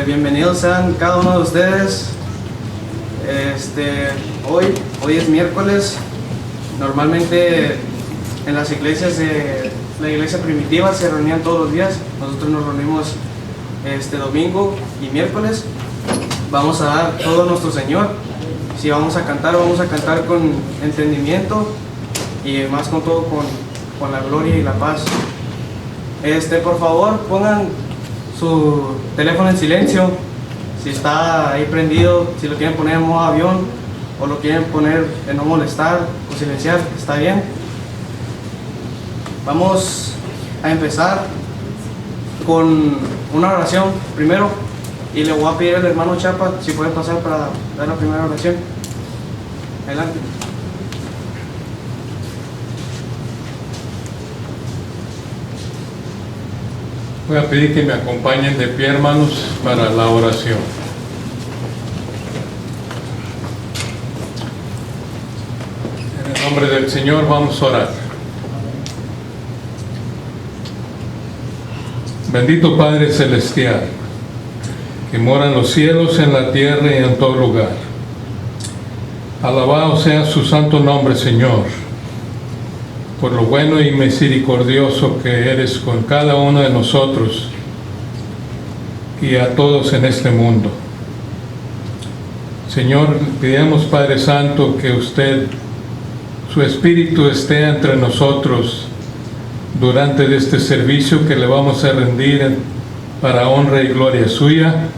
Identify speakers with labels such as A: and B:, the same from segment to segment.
A: Bienvenidos sean cada uno de ustedes. Hoy es miércoles. Normalmente en las iglesias de la iglesia primitiva se reunían todos los días. Nosotros nos reunimos domingo y miércoles. Vamos a dar todo a nuestro Señor. Si vamos a cantar con entendimiento y más con todo con la gloria y la paz. Por favor, pongan su teléfono en silencio. Si está ahí prendido, si lo quieren poner en modo avión o lo quieren poner en no molestar o silenciar, está bien. Vamos a empezar con una oración primero y le voy a pedir al hermano Chapa si puede pasar para dar la primera oración. Adelante.
B: Voy a pedir que me acompañen de pie, hermanos, para la oración. En el nombre del Señor vamos a orar. Bendito Padre Celestial, que mora en los cielos, en la tierra y en todo lugar. Alabado sea su santo nombre, Señor, por lo bueno y misericordioso que eres con cada uno de nosotros y a todos en este mundo. Señor, pedimos, Padre Santo, que usted, su Espíritu, esté entre nosotros durante este servicio que le vamos a rendir para honra y gloria suya,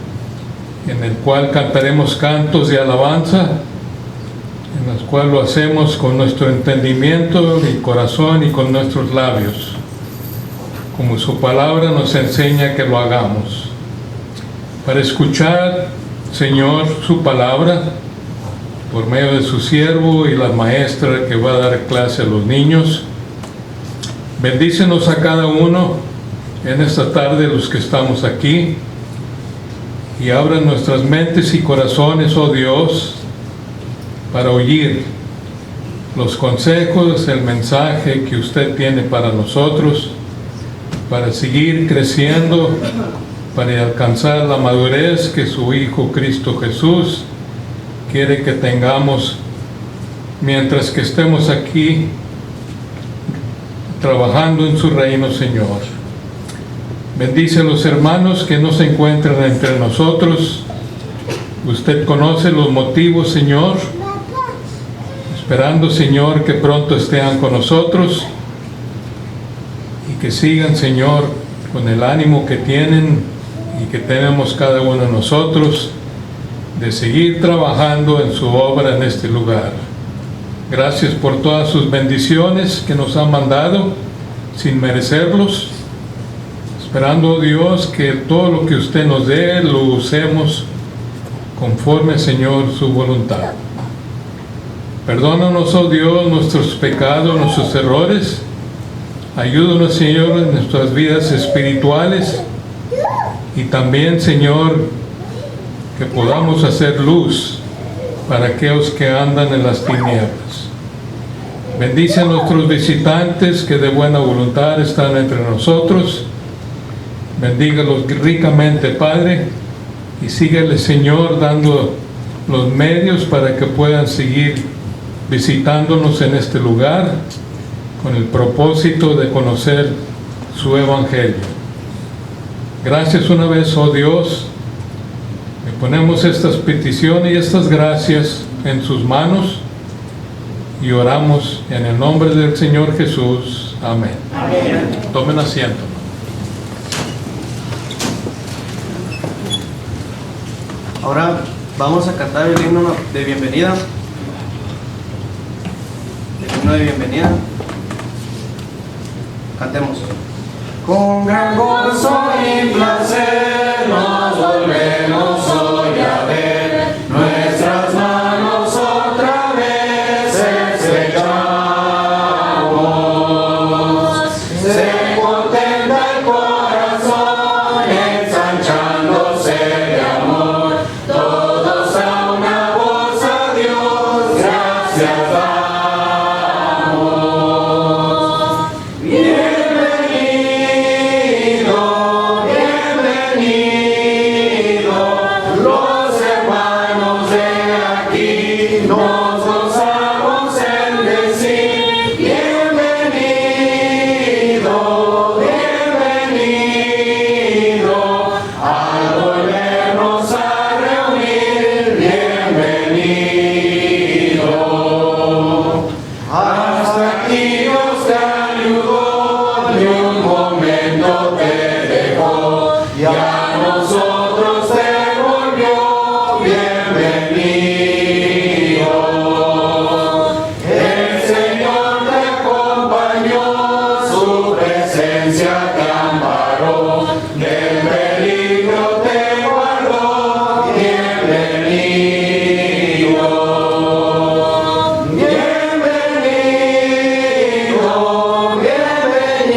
B: en el cual cantaremos cantos de alabanza, en los cuales lo hacemos con nuestro entendimiento y corazón y con nuestros labios, como su palabra nos enseña que lo hagamos. Para escuchar, Señor, su palabra, por medio de su siervo y la maestra que va a dar clase a los niños, bendícenos a cada uno en esta tarde, los que estamos aquí, y abra nuestras mentes y corazones, oh Dios, para oír los consejos, el mensaje que usted tiene para nosotros, para seguir creciendo, para alcanzar la madurez que su Hijo Cristo Jesús quiere que tengamos mientras que estemos aquí trabajando en su reino, Señor. Bendice a los hermanos que no se encuentran entre nosotros. Usted conoce los motivos, Señor, esperando, Señor, que pronto estén con nosotros y que sigan, Señor, con el ánimo que tienen y que tenemos cada uno de nosotros de seguir trabajando en su obra en este lugar. Gracias por todas sus bendiciones que nos han mandado sin merecerlos, esperando, Dios, que todo lo que usted nos dé lo usemos conforme, Señor, su voluntad. Perdónanos, oh Dios, nuestros pecados, nuestros errores. Ayúdanos, Señor, en nuestras vidas espirituales. Y también, Señor, que podamos hacer luz para aquellos que andan en las tinieblas. Bendice a nuestros visitantes que de buena voluntad están entre nosotros. Bendígalos ricamente, Padre. Y síguele, Señor, dando los medios para que puedan seguir visitándonos en este lugar con el propósito de conocer su evangelio. Gracias una vez, oh Dios. Le ponemos estas peticiones y estas gracias en sus manos y oramos en el nombre del Señor Jesús. Amén. Amén. Tomen asiento.
A: Ahora vamos a cantar el himno de bienvenida. El himno de bienvenida. Cantemos. Con gran gozo y placer nos volvemos hoy a ver, nuestras manos otra vez estrechamos. Se contenta el corazón ensanchándose de amor, todos a una voz a Dios gracias damos. Bienvenido, bienvenido.
C: y a nosotros se volvió bienvenido. El Señor te acompañó, su presencia te amparó, del peligro te guardó, bienvenido. Bienvenido, bienvenido.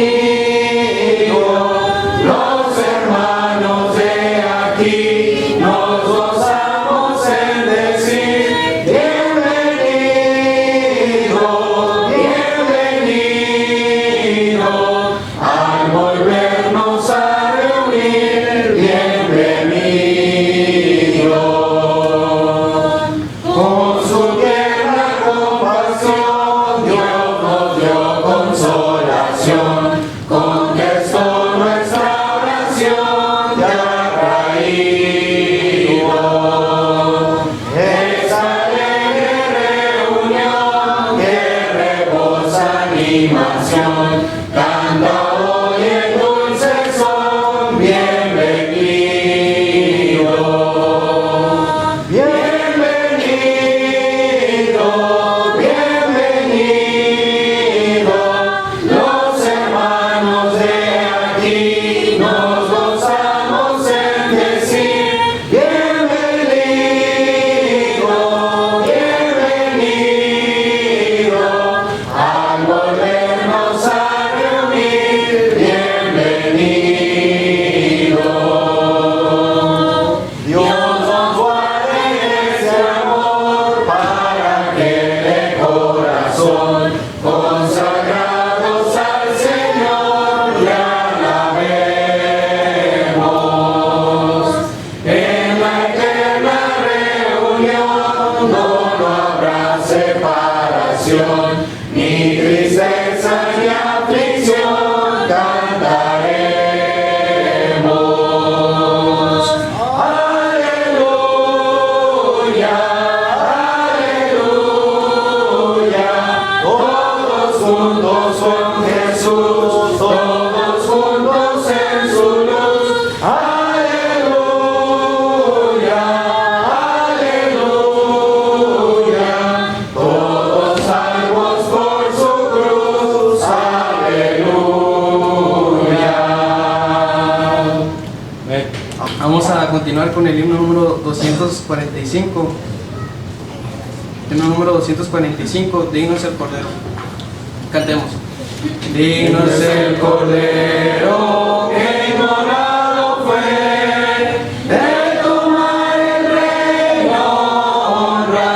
C: Los hermanos de aquí nos gozamos en decir bienvenido, bienvenido. Al volvernos a reunir, bienvenido. Con su tierna compasión, Dios nos dio consolación, contestó nuestra oración, te ha traído. Esta alegre reunión que rebosa animación, canta hoy en dulce son, bienvenido. Bienvenido, bienvenido. Los hermanos de aquí nos gozamos en decir bienvenido, bienvenido. Al volvernos a reunir, bienvenido. Dios nos guarde ese amor para que de corazón, consagrados al Señor, le alabemos. En la eterna reunión no habrá separación, ni tristeza ni aflicción, cantaremos. Aleluya, aleluya, todos juntos con Jesús, todos juntos en su luz. Aleluya, aleluya, todos salvos por su cruz. Aleluya.
A: Vamos a continuar con el himno número 245. Himno número 245, digno es el Cordero. Cantemos. Digno es el Cordero que ignorado fue de tomar el reino, honra,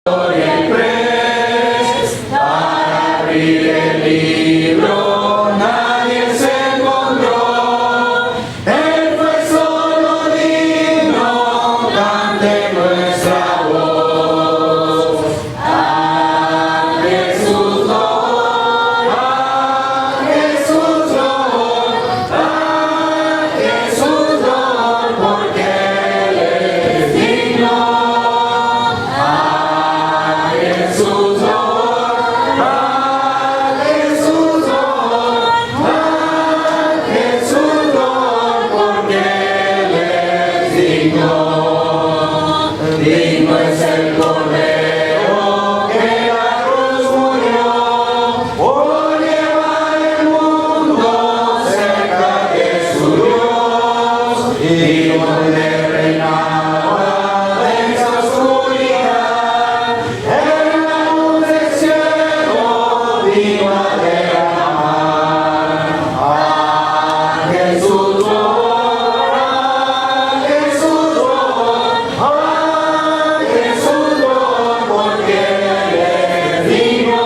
A: gloria y pres. Para abrir el libro nadie se encontró. Él fue solo digno, cante nuestra voz. A Jesús Lord, a Jesús Lord, a Jesús Lord, porque Él es digno. A Jesús Lord, a Jesús Lord, a Jesús Lord, porque Él es digno. Digno es el Cordero que la cruz murió por llevar el mundo cerca de su Dios. Digno de reinar en esa oscuridad, en la luz del cielo, digno de amar. A Jesús Lord, a Jesús Lord, a Jesús Lord, porque Él es digno.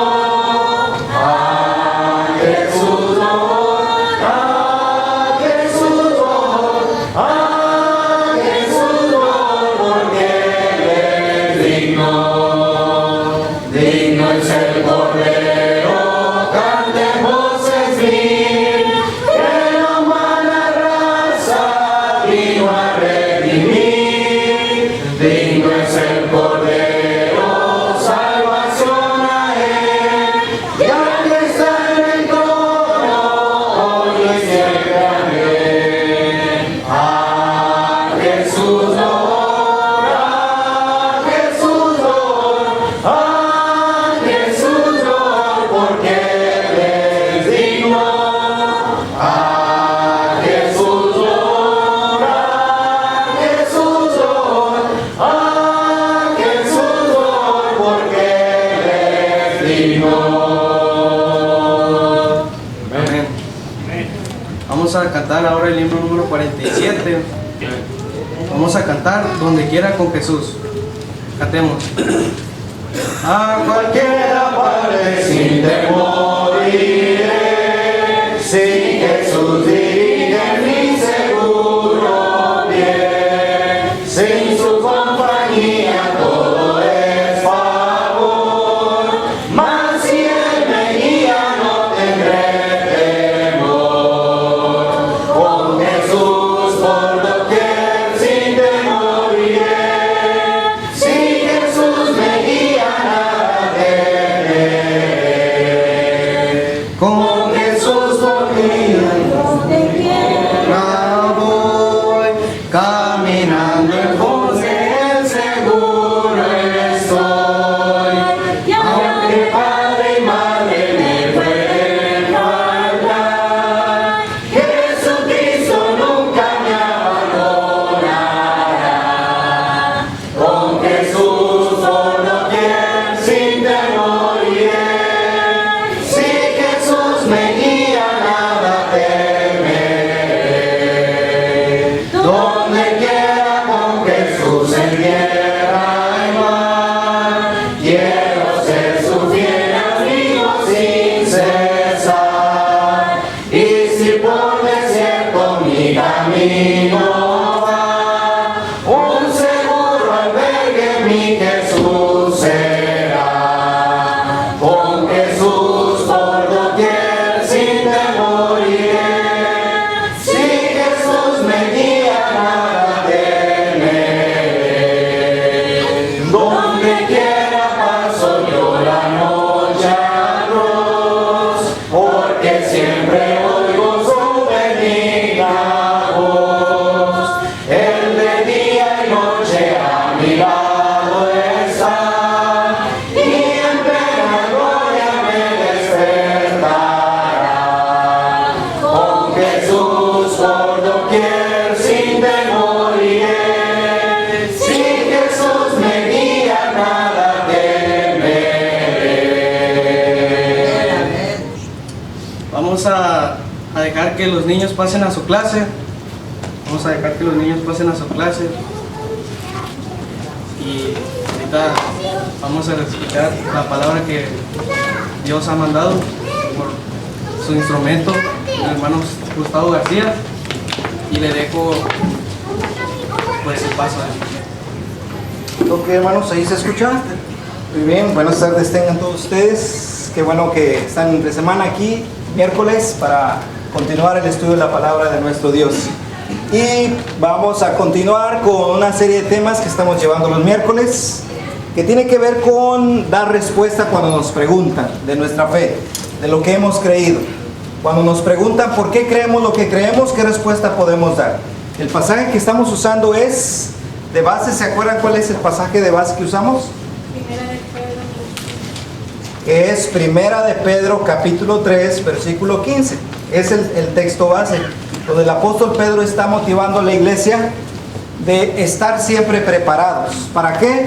A: A Jesús Lord, a Jesús Lord, a cantar ahora el himno número 47. Vamos a cantar Donde Quiera con Jesús. Cantemos.
C: A cualquiera parte sin temor iré, si Jesús dirige mi seguro pie, sin su compañía todo es favor, mas si Él me guía no tendré temor. Con Jesús por doquier sin temor iré, si Jesús me guía nada temeré. Con Jesús por mí voy, caminando en pos de Él seguro estoy. Aunque padre y madre me pueden faltar, Jesucristo nunca me abandonará. Con Jesús por doquier sin temor iré, si Jesús me guía nada temeré. Donde quiera con Jesús en tierra y mar, quiero ser su fiel amigo sin cesar. Y si por desierto mi camino va, un seguro albergue mi Jesús será. Con Jesús por doquier sin temor iré, si Jesús me guía nada temeré. Donde quiera paso yo la noche atroz, porque siempre oigo su benigna voz. Él de día y noche a mi lado está, y en plena gloria me despertará. Con Jesús por doquier sin temor iré, si Jesús me guía nada temeré.
A: Vamos a dejar que los niños pasen a su clase. Vamos a dejar que los niños pasen a su clase. Y ahorita vamos a escuchar la palabra que Dios ha mandado por su instrumento, el hermano Gustavo García. Y le dejo pues el paso a él.
D: Ok, hermanos, ahí se escucha. Muy bien, buenas tardes tengan todos ustedes. Qué bueno que están entre semana aquí, miércoles, para continuar el estudio de la palabra de nuestro Dios. Y vamos a continuar con una serie de temas que estamos llevando los miércoles, que tiene que ver con dar respuesta cuando nos preguntan de nuestra fe, de lo que hemos creído. Cuando nos preguntan por qué creemos lo que creemos, ¿qué respuesta podemos dar? El pasaje que estamos usando es de base. ¿Se acuerdan cuál es el pasaje de base que usamos? Es Primera de Pedro capítulo 3 versículo 15. Es el texto base, donde el apóstol Pedro está motivando a la iglesia de estar siempre preparados. ¿Para qué?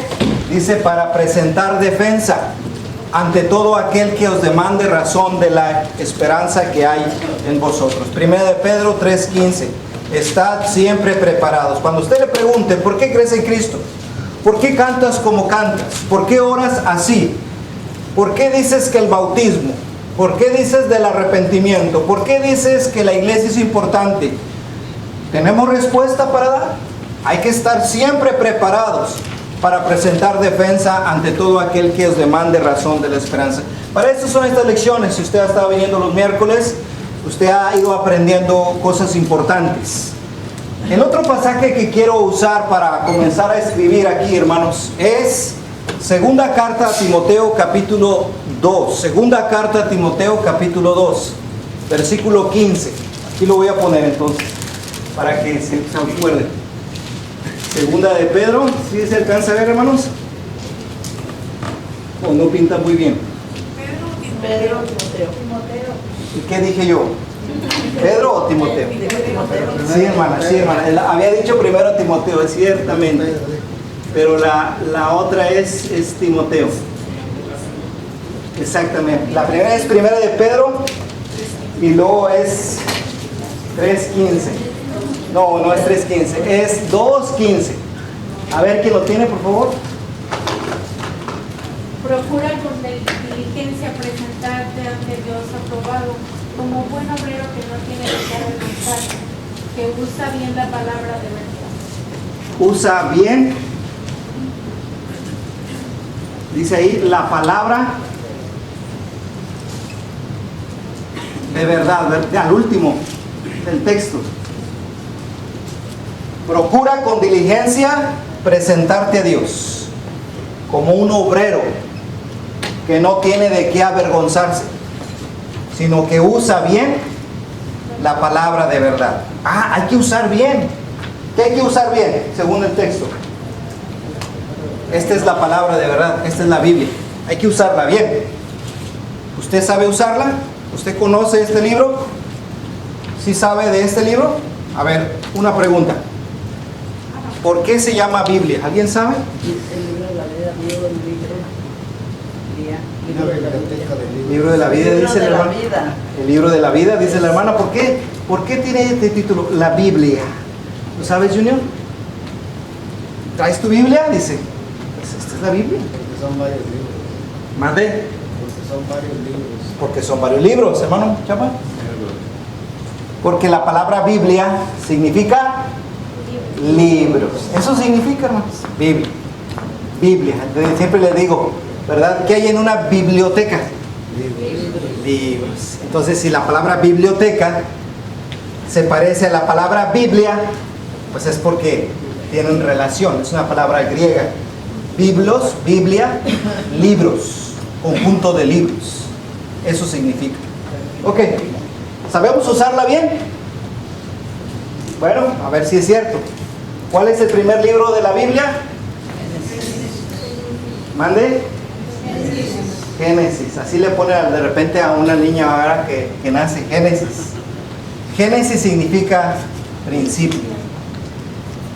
D: Dice, para presentar defensa ante todo aquel que os demande razón de la esperanza que hay en vosotros. Primera de Pedro 3:15. Estad siempre preparados. Cuando usted le pregunte, ¿por qué crees en Cristo? ¿Por qué cantas como cantas? ¿Por qué oras así? ¿Por qué dices que el bautismo? ¿Por qué dices del arrepentimiento? ¿Por qué dices que la iglesia es importante? ¿Tenemos respuesta para dar? Hay que estar siempre preparados para presentar defensa ante todo aquel que os demande razón de la esperanza. Para eso son estas lecciones. Si usted ha estado viniendo los miércoles, usted ha ido aprendiendo cosas importantes. El otro pasaje que quiero usar para comenzar a escribir aquí, hermanos, es Segunda Carta a Timoteo capítulo 2. Segunda Carta a Timoteo capítulo 2, versículo 15. Aquí lo voy a poner entonces, para que se acuerden. Segunda de Pedro, ¿sí se alcanza a ver, hermanos? ¿O no pinta muy bien?
E: Pedro,
D: ¿Y qué dije yo? ¿Pedro o Timoteo? Sí, hermana, sí, hermana. Había dicho primero Timoteo, ciertamente. Pero la otra es Timoteo. Exactamente. La primera es Primera de Pedro y luego es 3:15. No, no es 3:15, es 2:15. A ver, ¿quién lo tiene, por favor?
F: Procura con diligencia presentarte ante Dios aprobado, como buen obrero que no tiene de qué avergonzarse, que usa bien la palabra de verdad.
D: Usa bien, dice ahí, la palabra de verdad, al último del texto. Procura con diligencia presentarte a Dios como un obrero que no tiene de qué avergonzarse, sino que usa bien la palabra de verdad. Ah, hay que usar bien. ¿Qué hay que usar bien? Según el texto. Esta es la palabra de verdad, esta es la Biblia. Hay que usarla bien. ¿Usted sabe usarla? ¿Usted conoce este libro? ¿Sí sabe de este libro? A ver, una pregunta. ¿Por qué se llama Biblia? ¿Alguien sabe? Libro de la vida, dice la hermana. El libro de la vida, dice la hermana. ¿Por qué? ¿Por qué tiene este título? La Biblia. ¿Lo sabes, Junior? ¿Traes tu Biblia? Dice. Pues esta es la Biblia.
C: Porque son varios libros.
D: ¿Mande?
C: Porque son varios libros.
D: Porque son varios libros, hermano Chapa. Porque la palabra Biblia significa libros. Eso significa, hermanos. Biblia. Biblia. Entonces, siempre les digo, ¿verdad? ¿Qué hay en una biblioteca? Libros. Entonces, si la palabra biblioteca se parece a la palabra Biblia, pues es porque tienen relación. Es una palabra griega. Biblos, Biblia, libros, conjunto de libros. Eso significa. Ok, ¿sabemos usarla bien? Bueno, a ver si es cierto. ¿Cuál es el primer libro de la Biblia? ¿Mande? Génesis. Así le pone de repente a una niña ahora que nace. Génesis. Génesis significa principio.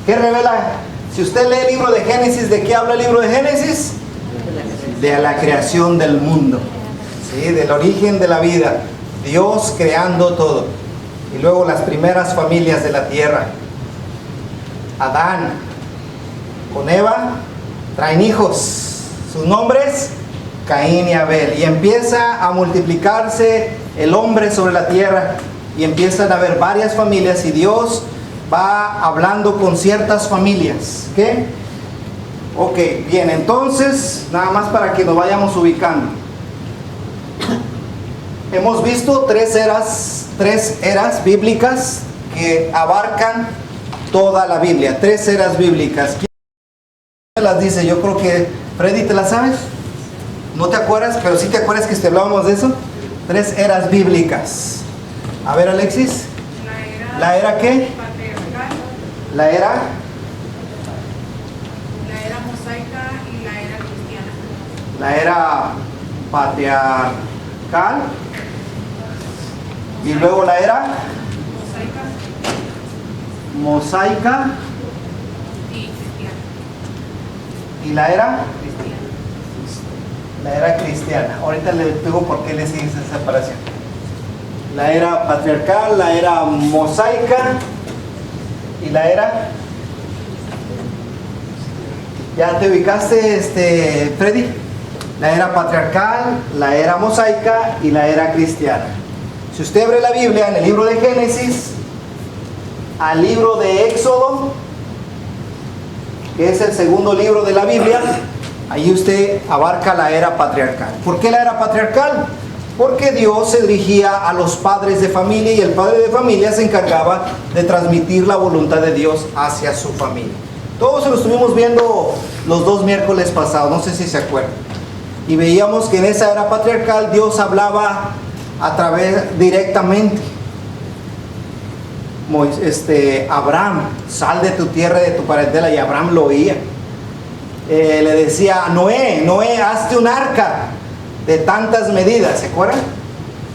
D: ¿Qué revela? Si usted lee el libro de Génesis, ¿de qué habla el libro de Génesis? De la creación del mundo. ¿Sí? Del origen de la vida. Dios creando todo. Y luego las primeras familias de la tierra. Adán con Eva traen hijos. Sus nombres, Caín y Abel. Y empieza a multiplicarse el hombre sobre la tierra. Y empiezan a haber varias familias. Y Dios va hablando con ciertas familias. ¿Qué? Ok, bien. Entonces, nada más para que nos vayamos ubicando. Hemos visto tres eras bíblicas que abarcan toda la Biblia. 3 eras bíblicas. ¿Quién las dice? Yo creo que Freddy, ¿te las sabes? ¿No te acuerdas? Pero sí te acuerdas que hablábamos de eso. 3 eras bíblicas. A ver, Alexis. ¿La era qué?
E: Patriarcal,
D: La era
E: mosaica y la era cristiana.
D: La era patriarcal. Y luego la era mosaica.
E: Y cristiana.
D: Y la era
E: Cristiana.
D: cristiana. Ahorita les digo por qué les hice esa separación. La era patriarcal, la era mosaica y la era... ¿Ya te ubicaste, Freddy? La era patriarcal, la era mosaica y la era cristiana. Si usted abre la Biblia en el libro de Génesis al libro de Éxodo, que es el segundo libro de la Biblia, ahí usted abarca la era patriarcal. ¿Por qué la era patriarcal? Porque Dios se dirigía a los padres de familia y el padre de familia se encargaba de transmitir la voluntad de Dios hacia su familia. Todos lo estuvimos viendo los 2 miércoles pasados, no sé si se acuerdan. Y veíamos que en esa era patriarcal Dios hablaba a través directamente. Abraham, sal de tu tierra y de tu parentela, y Abraham lo oía. Le decía a Noé, hazte un arca de tantas medidas, ¿se acuerdan?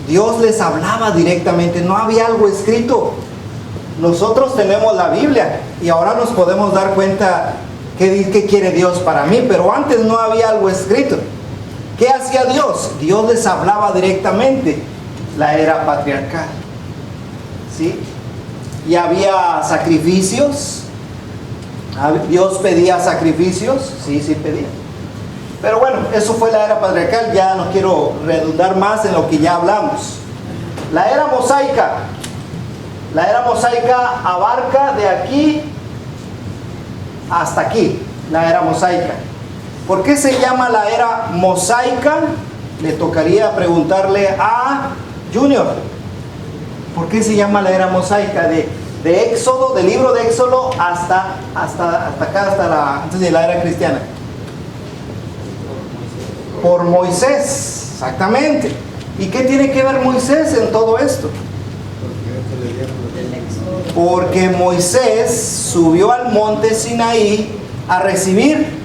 D: Dios les hablaba directamente, no había algo escrito. Nosotros tenemos la Biblia y ahora nos podemos dar cuenta qué quiere Dios para mí, pero antes no había algo escrito. ¿Qué hacía Dios? Dios les hablaba directamente. La era patriarcal, ¿sí? y había sacrificios. Dios pedía sacrificios, sí pedía. Pero bueno, eso fue la era patriarcal, ya no quiero redundar más en lo que ya hablamos. La era mosaica abarca de aquí hasta aquí, la era mosaica. ¿Por qué se llama la era mosaica? Le tocaría preguntarle a Junior. ¿Por qué se llama la era mosaica? De Éxodo, del libro de Éxodo hasta acá, antes de la era cristiana. Por Moisés, exactamente. ¿Y qué tiene que ver Moisés en todo esto? Porque Moisés subió al monte Sinaí a recibir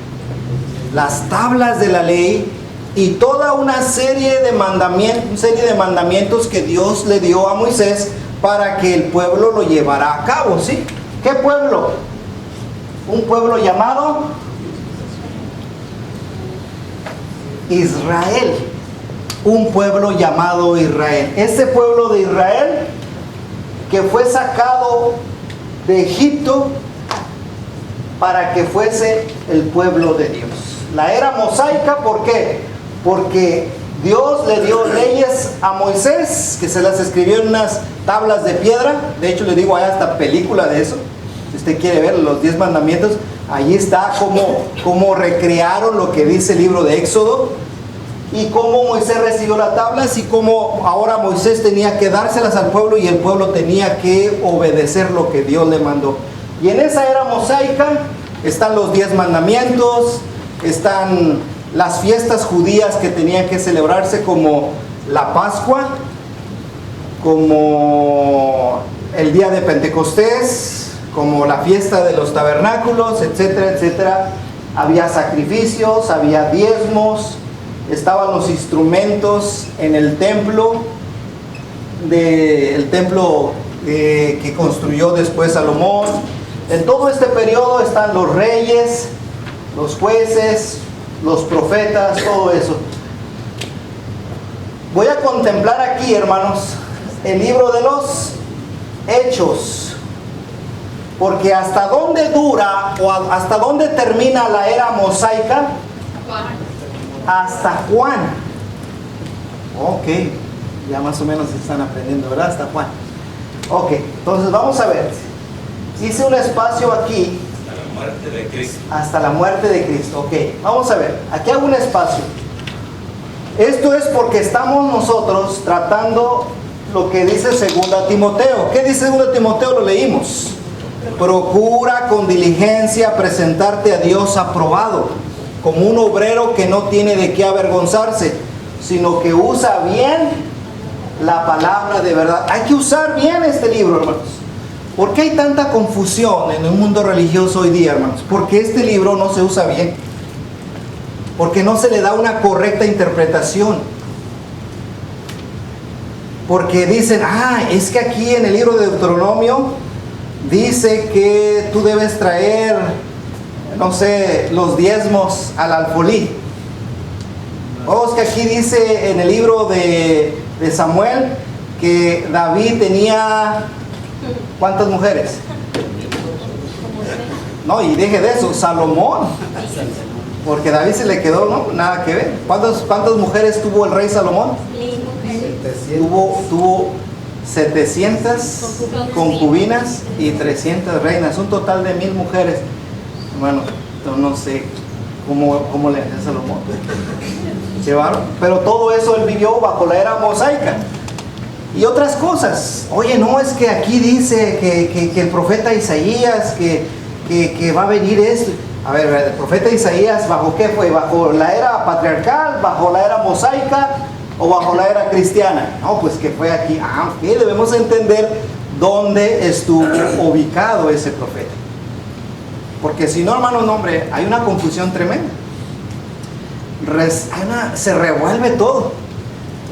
D: las tablas de la ley y toda una serie de mandamientos que Dios le dio a Moisés para que el pueblo lo llevara a cabo, ¿sí? ¿Qué pueblo? Un pueblo llamado Israel. Un pueblo llamado Israel. Este pueblo de Israel que fue sacado de Egipto para que fuese el pueblo de Dios. La era mosaica, ¿por qué? Porque Dios le dio leyes a Moisés, que se las escribió en unas tablas de piedra. De hecho, le digo, hay hasta película de eso. Si usted quiere ver los 10 mandamientos, allí está cómo recrearon lo que dice el libro de Éxodo. Y cómo Moisés recibió las tablas y cómo ahora Moisés tenía que dárselas al pueblo y el pueblo tenía que obedecer lo que Dios le mandó. Y en esa era mosaica están los 10 mandamientos, están las fiestas judías que tenían que celebrarse, como la Pascua, como el día de Pentecostés, como la fiesta de los tabernáculos, etcétera, etcétera. Había sacrificios, había diezmos, estaban los instrumentos en el templo, que construyó después Salomón. En todo este periodo están los reyes, los jueces, los profetas, todo eso. Voy a contemplar aquí, hermanos, el libro de los Hechos, porque hasta dónde dura o hasta dónde termina la era mosaica. Hasta Juan. Ok, ya más o menos están aprendiendo, ¿verdad? Hasta Juan. Ok, entonces vamos a ver. Hice un espacio aquí.
G: Hasta la muerte de Cristo.
D: Hasta la muerte de Cristo. Ok, vamos a ver. Aquí hago un espacio. Esto es porque estamos nosotros tratando lo que dice 2 Timoteo. ¿Qué dice 2 Timoteo? Lo leímos. Procura con diligencia presentarte a Dios aprobado, como un obrero que no tiene de qué avergonzarse, sino que usa bien la palabra de verdad. Hay que usar bien este libro, hermanos. ¿Por qué hay tanta confusión en el mundo religioso hoy día, hermanos? Porque este libro no se usa bien. Porque no se le da una correcta interpretación. Porque dicen, es que aquí en el libro de Deuteronomio dice que tú debes traer, no sé, los diezmos al alfolí. O es que aquí dice en el libro de Samuel que David tenía ¿cuántas mujeres? No, y deje de eso, Salomón. Porque David se le quedó, ¿no? Nada que ver. ¿Cuántas mujeres tuvo el rey Salomón? Tuvo 700 concubinas y 300 reinas, un total de 1000 mujeres. Bueno, no sé cómo le hacía Salomón. Llevaron, pero todo eso él vivió bajo la era mosaica. Y otras cosas. Oye, no, es que aquí dice que el profeta Isaías, que va a venir esto. A ver, el profeta Isaías, ¿bajo qué fue? ¿Bajo la era patriarcal? ¿Bajo la era mosaica? ¿O bajo la era cristiana? No, pues que fue aquí. Ok, debemos entender dónde estuvo ubicado ese profeta. Porque si no, hermanos, no, hombre, hay una confusión tremenda. Se revuelve todo.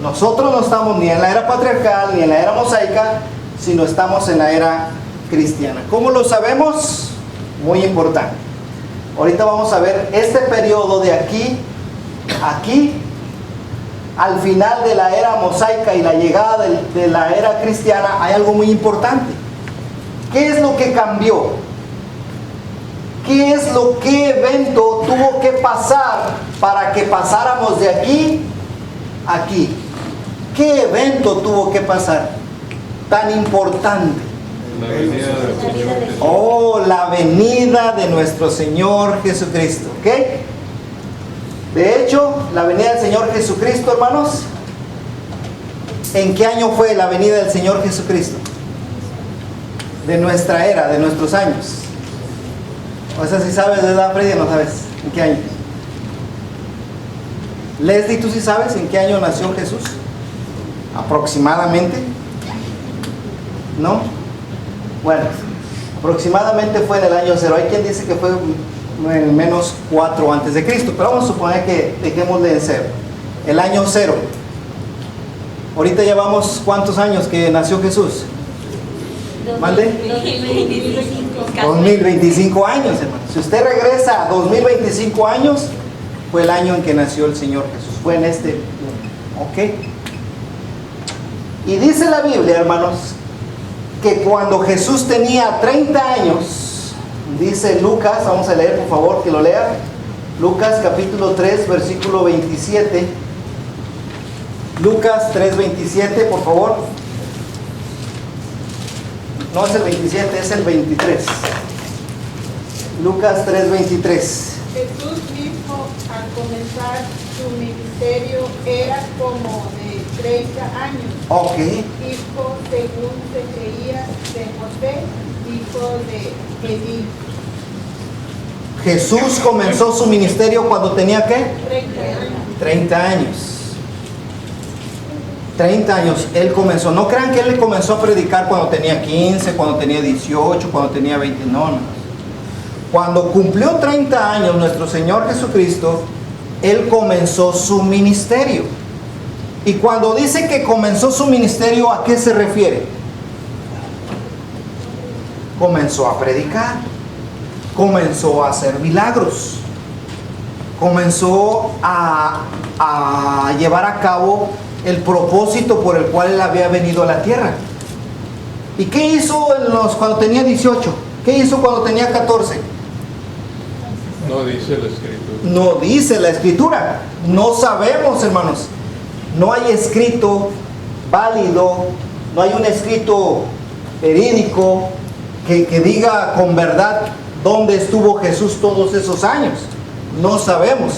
D: Nosotros no estamos ni en la era patriarcal ni en la era mosaica, sino estamos en la era cristiana. ¿Cómo lo sabemos? Muy importante. Ahorita vamos a ver este periodo de aquí, al final de la era mosaica y la llegada de la era cristiana, hay algo muy importante. ¿Qué es lo que cambió? ¿Qué evento tuvo que pasar para que pasáramos de aquí a aquí? ¿Qué evento tuvo que pasar tan importante?
B: La venida del Señor Jesús.
D: Oh, la venida de nuestro Señor Jesucristo. ¿Ok? De hecho, la venida del Señor Jesucristo, hermanos, ¿en qué año fue la venida del Señor Jesucristo? De nuestra era, de nuestros años. O sea, si sabes, ¿verdad, Freddy? No sabes. ¿En qué año? Leslie, ¿tú sí sabes en qué año nació Jesús? Aproximadamente. ¿No? Bueno, aproximadamente fue en el año 0. Hay quien dice que fue en menos 4 antes de Cristo, pero vamos a suponer que dejémosle en 0. El año 0. Ahorita llevamos ¿cuántos años que nació Jesús? ¿Mande? 2025 años, hermano. Si usted regresa a 2025 años, fue el año en que nació el Señor Jesús. Fue en este. ¿Ok? Y dice la Biblia, hermanos, que cuando Jesús tenía 30 años, dice Lucas, vamos a leer por favor, que lo lea. Lucas capítulo 3, versículo 27. Lucas 3:27, por favor. No es el 27, es el 23. Lucas 3:23.
E: Jesús mismo, al comenzar su ministerio, era como de 30 años.
D: Ok.
E: Hijo, según se creía, de José, hijo de Elí.
D: Jesús comenzó su ministerio cuando tenía ¿qué?
E: 30 años.
D: 30 años. 30 años Él comenzó. No crean que Él comenzó a predicar cuando tenía 15, cuando tenía 18, cuando tenía 20. No, no. Cuando cumplió 30 años nuestro Señor Jesucristo, Él comenzó su ministerio. Y cuando dice que comenzó su ministerio, ¿a qué se refiere? Comenzó a predicar. Comenzó a hacer milagros. Comenzó a llevar a cabo el propósito por el cual Él había venido a la tierra. ¿Y qué hizo cuando tenía 18? ¿Qué hizo cuando tenía 14?
B: No dice la Escritura.
D: No dice la Escritura. No sabemos, hermanos. No hay escrito válido, no hay un escrito verídico que diga con verdad dónde estuvo Jesús todos esos años. No sabemos.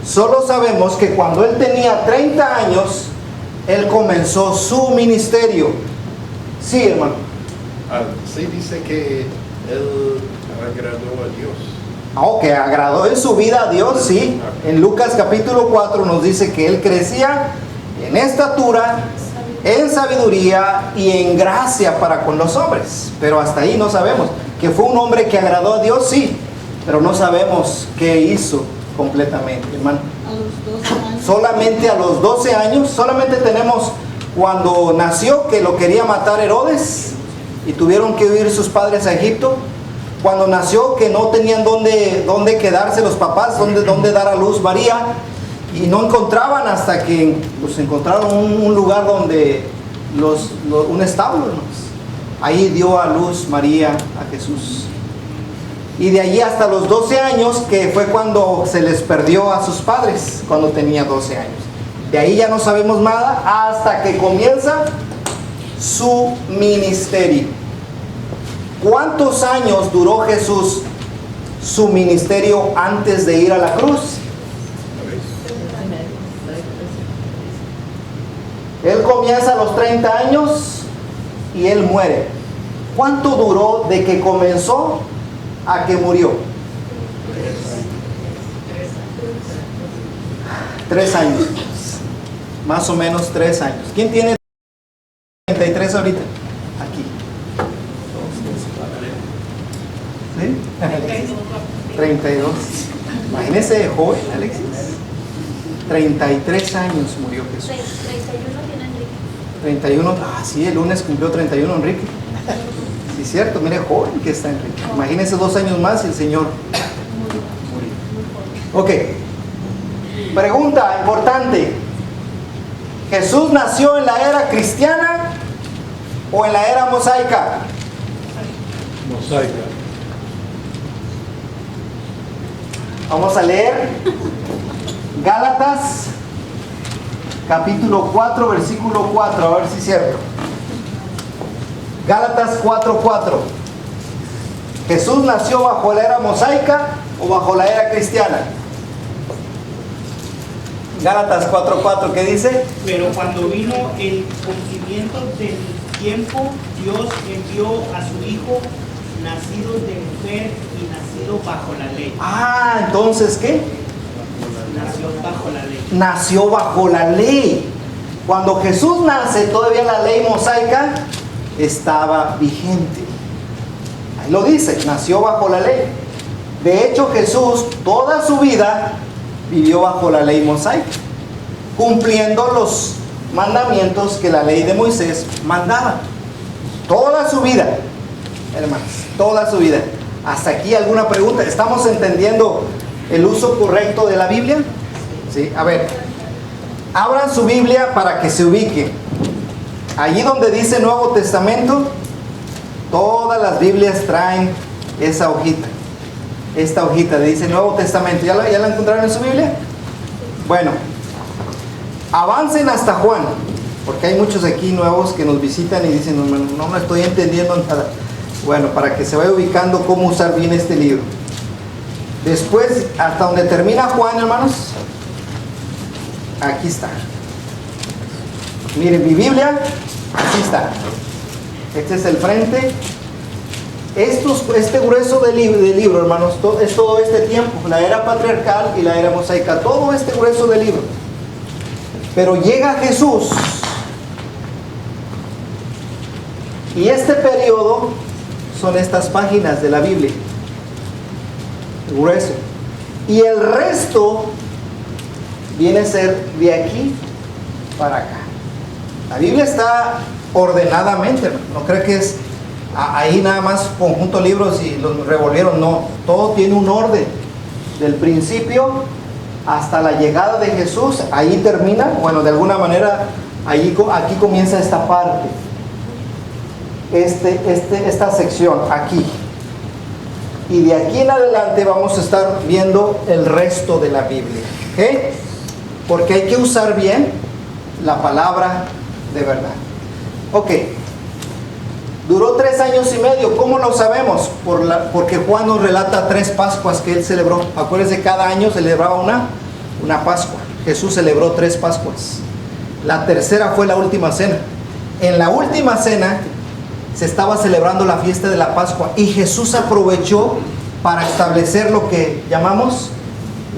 D: Solo sabemos que cuando Él tenía 30 años, Él comenzó su ministerio. Sí, hermano.
G: Sí, dice que él agradó a Dios.
D: Que agradó en su vida a Dios, sí. En Lucas capítulo 4 nos dice que Él crecía en estatura, en sabiduría y en gracia para con los hombres. Pero hasta ahí no sabemos. Que fue un hombre que agradó a Dios, sí. Pero no sabemos qué hizo completamente, hermano. Solamente a los 12 años, solamente tenemos cuando nació, que lo quería matar Herodes y tuvieron que huir sus padres a Egipto. Cuando nació, que no tenían dónde quedarse los papás, dónde dar a luz María, y no encontraban hasta que pues, encontraron un lugar donde un establo, hermanos. Ahí dio a luz María a Jesús. Y de allí hasta los 12 años, que fue cuando se les perdió a sus padres, cuando tenía 12 años. De ahí ya no sabemos nada hasta que comienza su ministerio. ¿Cuántos años duró Jesús su ministerio antes de ir a la cruz? Él comienza a los 30 años y Él muere. ¿Cuánto duró de que comenzó a que murió? 3 años. Más o menos 3 años. ¿Quién tiene 33 ahorita? Aquí. ¿Sí? 32. Imagínese, joven, Alexis. 33 años murió Jesús. 31. Sí, el lunes cumplió 31 Enrique. Sí, cierto, mire, joven que está Enrique. Imagínese 2 años más y el Señor murió. Ok. Pregunta importante. ¿Jesús nació en la era cristiana o en la era mosaica?
B: mosaica.
D: Vamos a leer Gálatas capítulo 4, versículo 4, a ver si es cierto. Gálatas 4:4. ¿Jesús nació bajo la era mosaica o bajo la era cristiana? Gálatas 4:4, ¿qué dice?
H: Pero cuando vino el cumplimiento del tiempo, Dios envió a su Hijo, nacido de mujer y nacido bajo la ley.
D: Ah, entonces, ¿qué?
H: Nació bajo la ley.
D: Nació bajo la ley. Cuando Jesús nace, todavía la ley mosaica estaba vigente. Ahí lo dice, nació bajo la ley. De hecho, Jesús toda su vida vivió bajo la ley mosaica, cumpliendo los mandamientos que la ley de Moisés mandaba. Toda su vida, hermanos, toda su vida. ¿Hasta aquí alguna pregunta? ¿Estamos entendiendo el uso correcto de la Biblia? Sí, a ver, abran su Biblia para que se ubique. Allí donde dice Nuevo Testamento, todas las Biblias traen esa hojita. Esta hojita dice Nuevo Testamento. ¿Ya la encontraron en su Biblia? Bueno, avancen hasta Juan, porque hay muchos aquí nuevos que nos visitan y dicen, no me estoy entendiendo nada. Bueno, para que se vaya ubicando cómo usar bien este libro. Después, hasta donde termina Juan, hermanos, aquí está. Miren, mi Biblia, aquí está. Este es el frente. Este grueso de libro, hermanos, es todo este tiempo, la era patriarcal y la era mosaica, todo este grueso de libro. Pero llega Jesús y este periodo son estas páginas de la Biblia, grueso. Y el resto viene a ser de aquí para acá. La Biblia está ordenadamente, no creo que es ahí nada más conjunto libros y los revolvieron, no, todo tiene un orden, del principio hasta la llegada de Jesús, ahí termina, bueno, de alguna manera, aquí comienza esta parte, esta sección, aquí, y de aquí en adelante vamos a estar viendo el resto de la Biblia, ¿ok? Porque hay que usar bien la palabra de verdad. Ok. Duró 3 años y medio. ¿Cómo lo sabemos? Porque Juan nos relata 3 Pascuas que él celebró. Acuérdense, cada año celebraba una Pascua. Jesús celebró 3 Pascuas. La tercera fue la última cena. En la última cena se estaba celebrando la fiesta de la Pascua y Jesús aprovechó para establecer lo que llamamos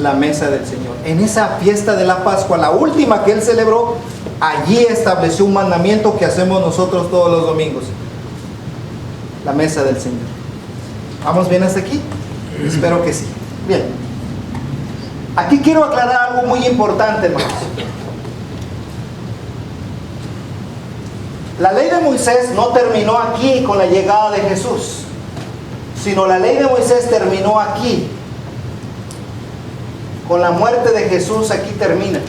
D: la mesa del Señor. En esa fiesta de la Pascua, la última que él celebró, allí estableció un mandamiento que hacemos nosotros todos los domingos. La mesa del Señor. ¿Vamos bien hasta aquí? Espero que sí. Bien. Aquí quiero aclarar algo muy importante, hermanos. La ley de Moisés no terminó aquí con la llegada de Jesús, sino la ley de Moisés terminó aquí. Con la muerte de Jesús aquí termina.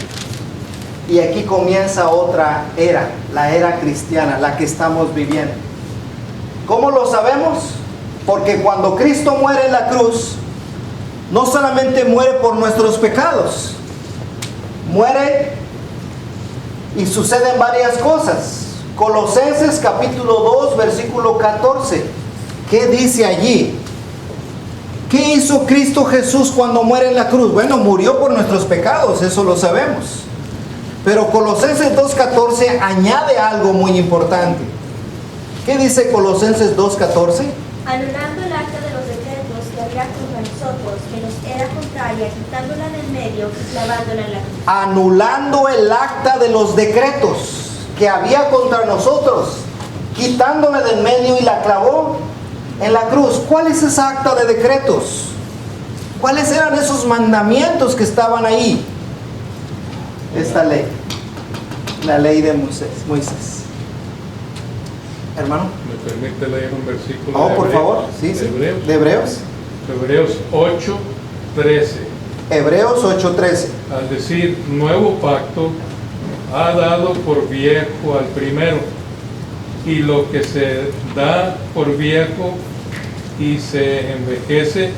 D: Y aquí comienza otra era, la era cristiana, la que estamos viviendo. ¿Cómo lo sabemos? Porque cuando Cristo muere en la cruz, no solamente muere por nuestros pecados, muere y suceden varias cosas. Colosenses capítulo 2, versículo 14. ¿Qué dice allí? ¿Qué hizo Cristo Jesús cuando muere en la cruz? Bueno, murió por nuestros pecados, eso lo sabemos. Pero Colosenses 2.14 añade algo muy importante. ¿Qué dice Colosenses 2.14?
I: Anulando el acta de los decretos que había contra nosotros, que nos era contraria, quitándola del medio y clavándola en la cruz.
D: Anulando el acta de los decretos que había contra nosotros, quitándola del medio y la clavó en la cruz. ¿Cuál es esa acta de decretos? ¿Cuáles eran esos mandamientos que estaban ahí? Esta ley, la ley de Moisés. Hermano.
B: ¿Me permite leer un versículo?
D: Oh,
B: de
D: por
B: Hebreos?
D: favor. Sí, sí.
B: Hebreos.
D: De Hebreos.
B: Hebreos 8:13.
D: Hebreos 8:13.
B: Al decir nuevo pacto, ha dado por viejo al primero, y lo que se da por viejo y se envejece,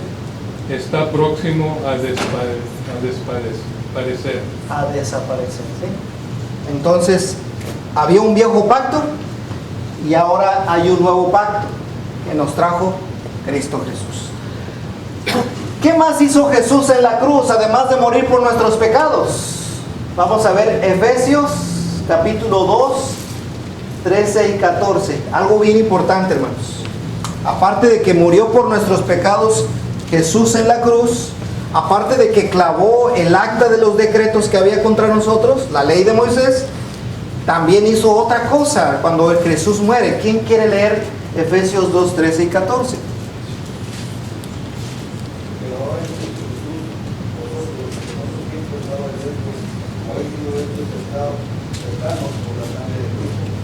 B: está próximo a
D: desaparecer, ¿sí? Entonces, había un viejo pacto y ahora hay un nuevo pacto que nos trajo Cristo Jesús. ¿Qué más hizo Jesús en la cruz además de morir por nuestros pecados? Vamos a ver Efesios capítulo 2, 13 y 14. Algo bien importante, hermanos. Aparte de que murió por nuestros pecados Jesús en la cruz, aparte de que clavó el acta de los decretos que había contra nosotros, la ley de Moisés, también hizo otra cosa cuando Jesús muere. ¿Quién quiere leer Efesios 2, 13 y 14?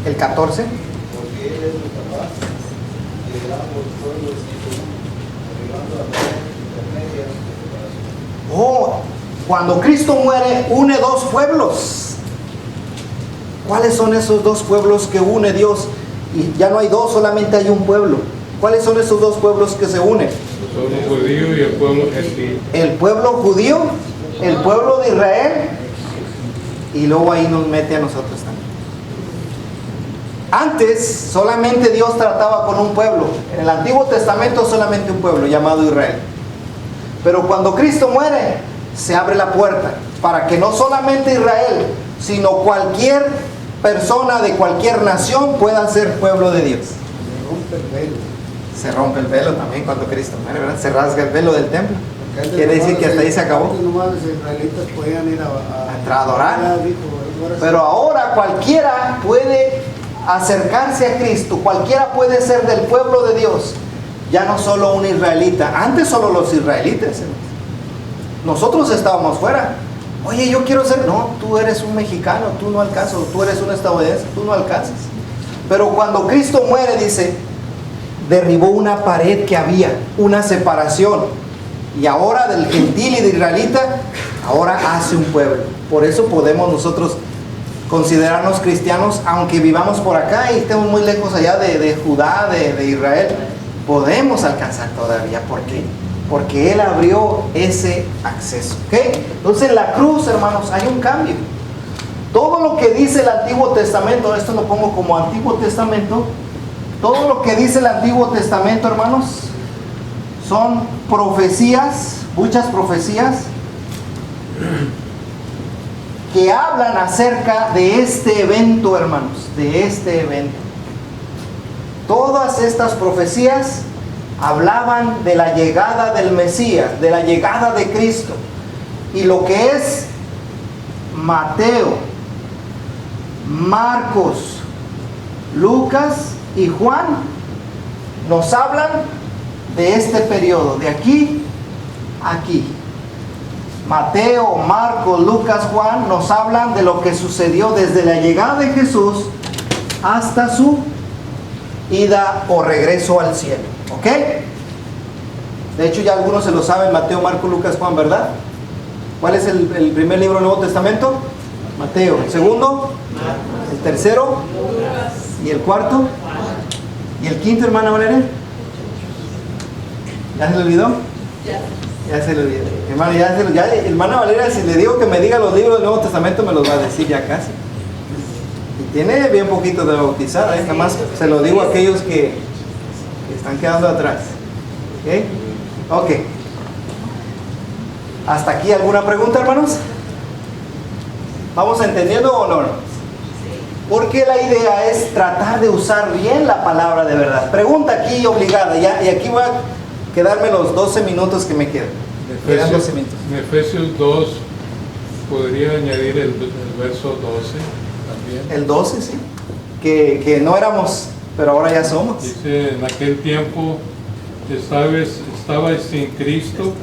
D: El 14.
C: Porque Él es capaz de ambos pueblos arribando a la intermedia de separación.
D: Oh, cuando Cristo muere, une dos pueblos. ¿Cuáles son esos dos pueblos que une Dios? Y ya no hay dos, solamente hay un pueblo. ¿Cuáles son esos dos pueblos que se unen?
B: El pueblo judío y el pueblo gentil.
D: El pueblo judío, el pueblo de Israel, y luego ahí nos mete a nosotros también. Antes solamente Dios trataba con un pueblo. En el Antiguo Testamento solamente un pueblo llamado Israel. Pero cuando Cristo muere, se abre la puerta para que no solamente Israel, sino cualquier persona de cualquier nación pueda ser pueblo de Dios. Se rompe el velo también cuando Cristo muere, ¿verdad? Se rasga el velo del templo. Quiere decir que hasta ahí se acabó.
C: Nomás los israelitas podían ir a
D: entrar a adorar. Pero ahora cualquiera puede acercarse a Cristo, cualquiera puede ser del pueblo de Dios, ya no solo un israelita. Antes solo los israelitas, nosotros estábamos fuera. Oye, yo quiero ser, no, tú eres un mexicano, tú no alcanzas, tú eres un estadounidense, tú no alcanzas. Pero cuando Cristo muere, dice, derribó una pared que había, una separación, y ahora del gentil y de israelita, ahora hace un pueblo. Por eso podemos nosotros considerarnos cristianos, aunque vivamos por acá y estemos muy lejos allá de Judá, de Israel, podemos alcanzar todavía. ¿Por qué? Porque Él abrió ese acceso. ¿Okay? Entonces en la cruz, hermanos, hay un cambio. Todo lo que dice el Antiguo Testamento, esto lo pongo como Antiguo Testamento, todo lo que dice el Antiguo Testamento, hermanos, son profecías, muchas profecías, que hablan acerca de este evento, hermanos, de este evento. Todas estas profecías hablaban de la llegada del Mesías, de la llegada de Cristo. Y lo que es Mateo, Marcos, Lucas y Juan nos hablan de este periodo, de aquí a aquí. Mateo, Marcos, Lucas, Juan nos hablan de lo que sucedió desde la llegada de Jesús hasta su ida o regreso al cielo. ¿Ok? De hecho ya algunos se lo saben, Mateo, Marcos, Lucas, Juan, ¿verdad? ¿Cuál es el primer libro del Nuevo Testamento? Mateo. ¿El segundo? ¿El tercero? ¿Y el cuarto? ¿Y el quinto, hermana Valeria? ¿Ya se le olvidó? Ya se le olvidó. Hermano, hermana Valeria, si le digo que me diga los libros del Nuevo Testamento, me los va a decir ya casi. Y tiene bien poquito de bautizada, nada más se lo digo a aquellos que están quedando atrás. Ok. ¿Hasta aquí alguna pregunta, hermanos? ¿Vamos entendiendo o no? Porque la idea es tratar de usar bien la palabra de verdad. Pregunta aquí obligada, ya, y aquí voy a quedarme los 12 minutos que me quedan.
B: En Efesios 2 podría añadir el verso 12 también.
D: El 12, sí. Que no éramos, pero ahora ya somos.
B: Dice, en aquel tiempo estabais sin Cristo,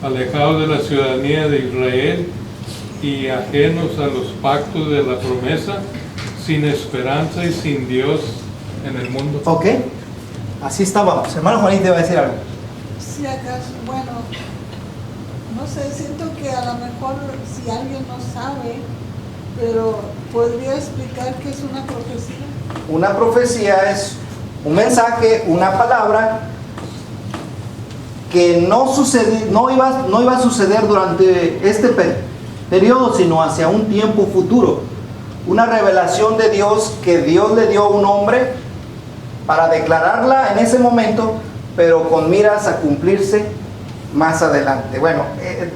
B: alejados de la ciudadanía de Israel y ajenos a los pactos de la promesa, sin esperanza y sin Dios en el mundo.
D: Ok, así estábamos. Hermano Juanito te va a decir algo.
E: Si acaso, bueno, no sé, siento que a lo mejor si alguien no sabe, pero podría explicar qué es una profecía.
D: Una profecía es un mensaje, una palabra que no iba a suceder durante este periodo, sino hacia un tiempo futuro. Una revelación de Dios que Dios le dio a un hombre para declararla en ese momento, pero con miras a cumplirse más adelante. Bueno,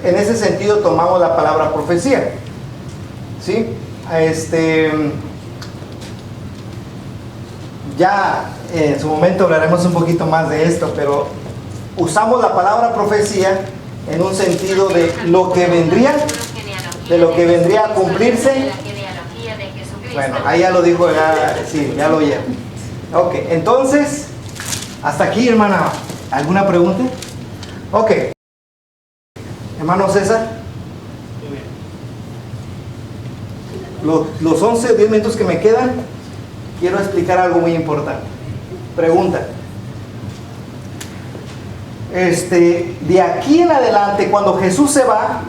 D: en ese sentido tomamos la palabra profecía. ¿Sí? Ya en su momento hablaremos un poquito más de esto, pero usamos la palabra profecía en un sentido de lo que vendría a cumplirse. Bueno, ahí ya lo dijo, ya lo oyeron. Ok, entonces, hasta aquí, hermana. ¿Alguna pregunta? Ok. Hermano César. Los 11 o 10 minutos que me quedan, quiero explicar algo muy importante. Pregunta. De aquí en adelante, cuando Jesús se va,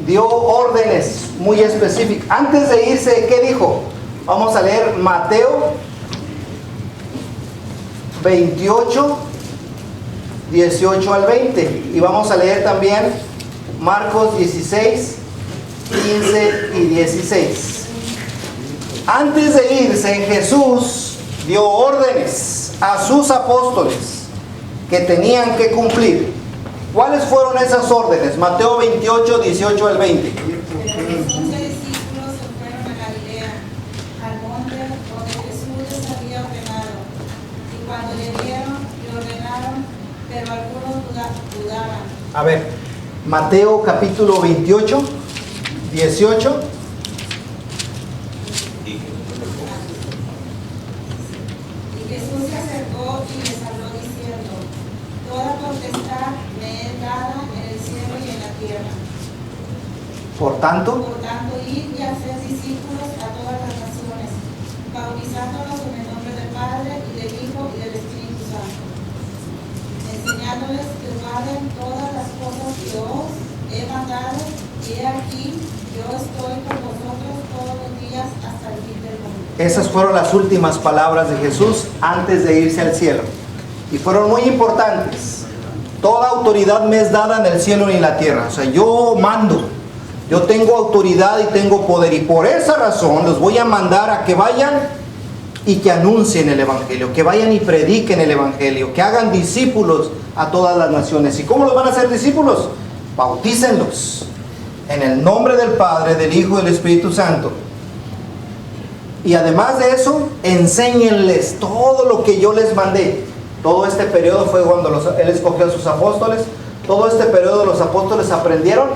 D: dio órdenes muy específicas. Antes de irse, ¿qué dijo? Vamos a leer Mateo 28, 18 al 20. Y vamos a leer también Marcos 16, 15 y 16. Antes de irse, Jesús dio órdenes a sus apóstoles que tenían que cumplir. ¿Cuáles fueron esas órdenes? Mateo 28, 18 al 20.
J: Pero los 11 discípulos se fueron a Galilea, al monte donde Jesús les había ordenado. Y cuando le vieron, le ordenaron, pero algunos dudaban.
D: A ver, Mateo capítulo 28, 18.
J: Y Jesús se acercó y les habló diciendo: Toda potestad me es dada en el cielo y en la tierra.
D: Por tanto,
J: id y haced discípulos a todas las naciones, bautizándolos en el nombre del Padre, y del Hijo, y del Espíritu Santo, enseñándoles que guarden todas las cosas que os he mandado, y he aquí, yo estoy con vosotros todos los días hasta el fin del mundo.
D: esas fueron las últimas palabras de Jesús antes de irse al cielo. Y fueron muy importantes. Toda autoridad me es dada en el cielo y en la tierra. O sea, yo mando. Yo tengo autoridad y tengo poder. Y por esa razón los voy a mandar a que vayan y que anuncien el Evangelio. Que vayan y prediquen el Evangelio. Que hagan discípulos a todas las naciones. ¿Y cómo los van a hacer discípulos? Bautícenlos en el nombre del Padre, del Hijo y del Espíritu Santo. Y además de eso, enséñenles todo lo que yo les mandé. Todo este periodo fue cuando Él escogió a sus apóstoles. Todo este periodo los apóstoles aprendieron.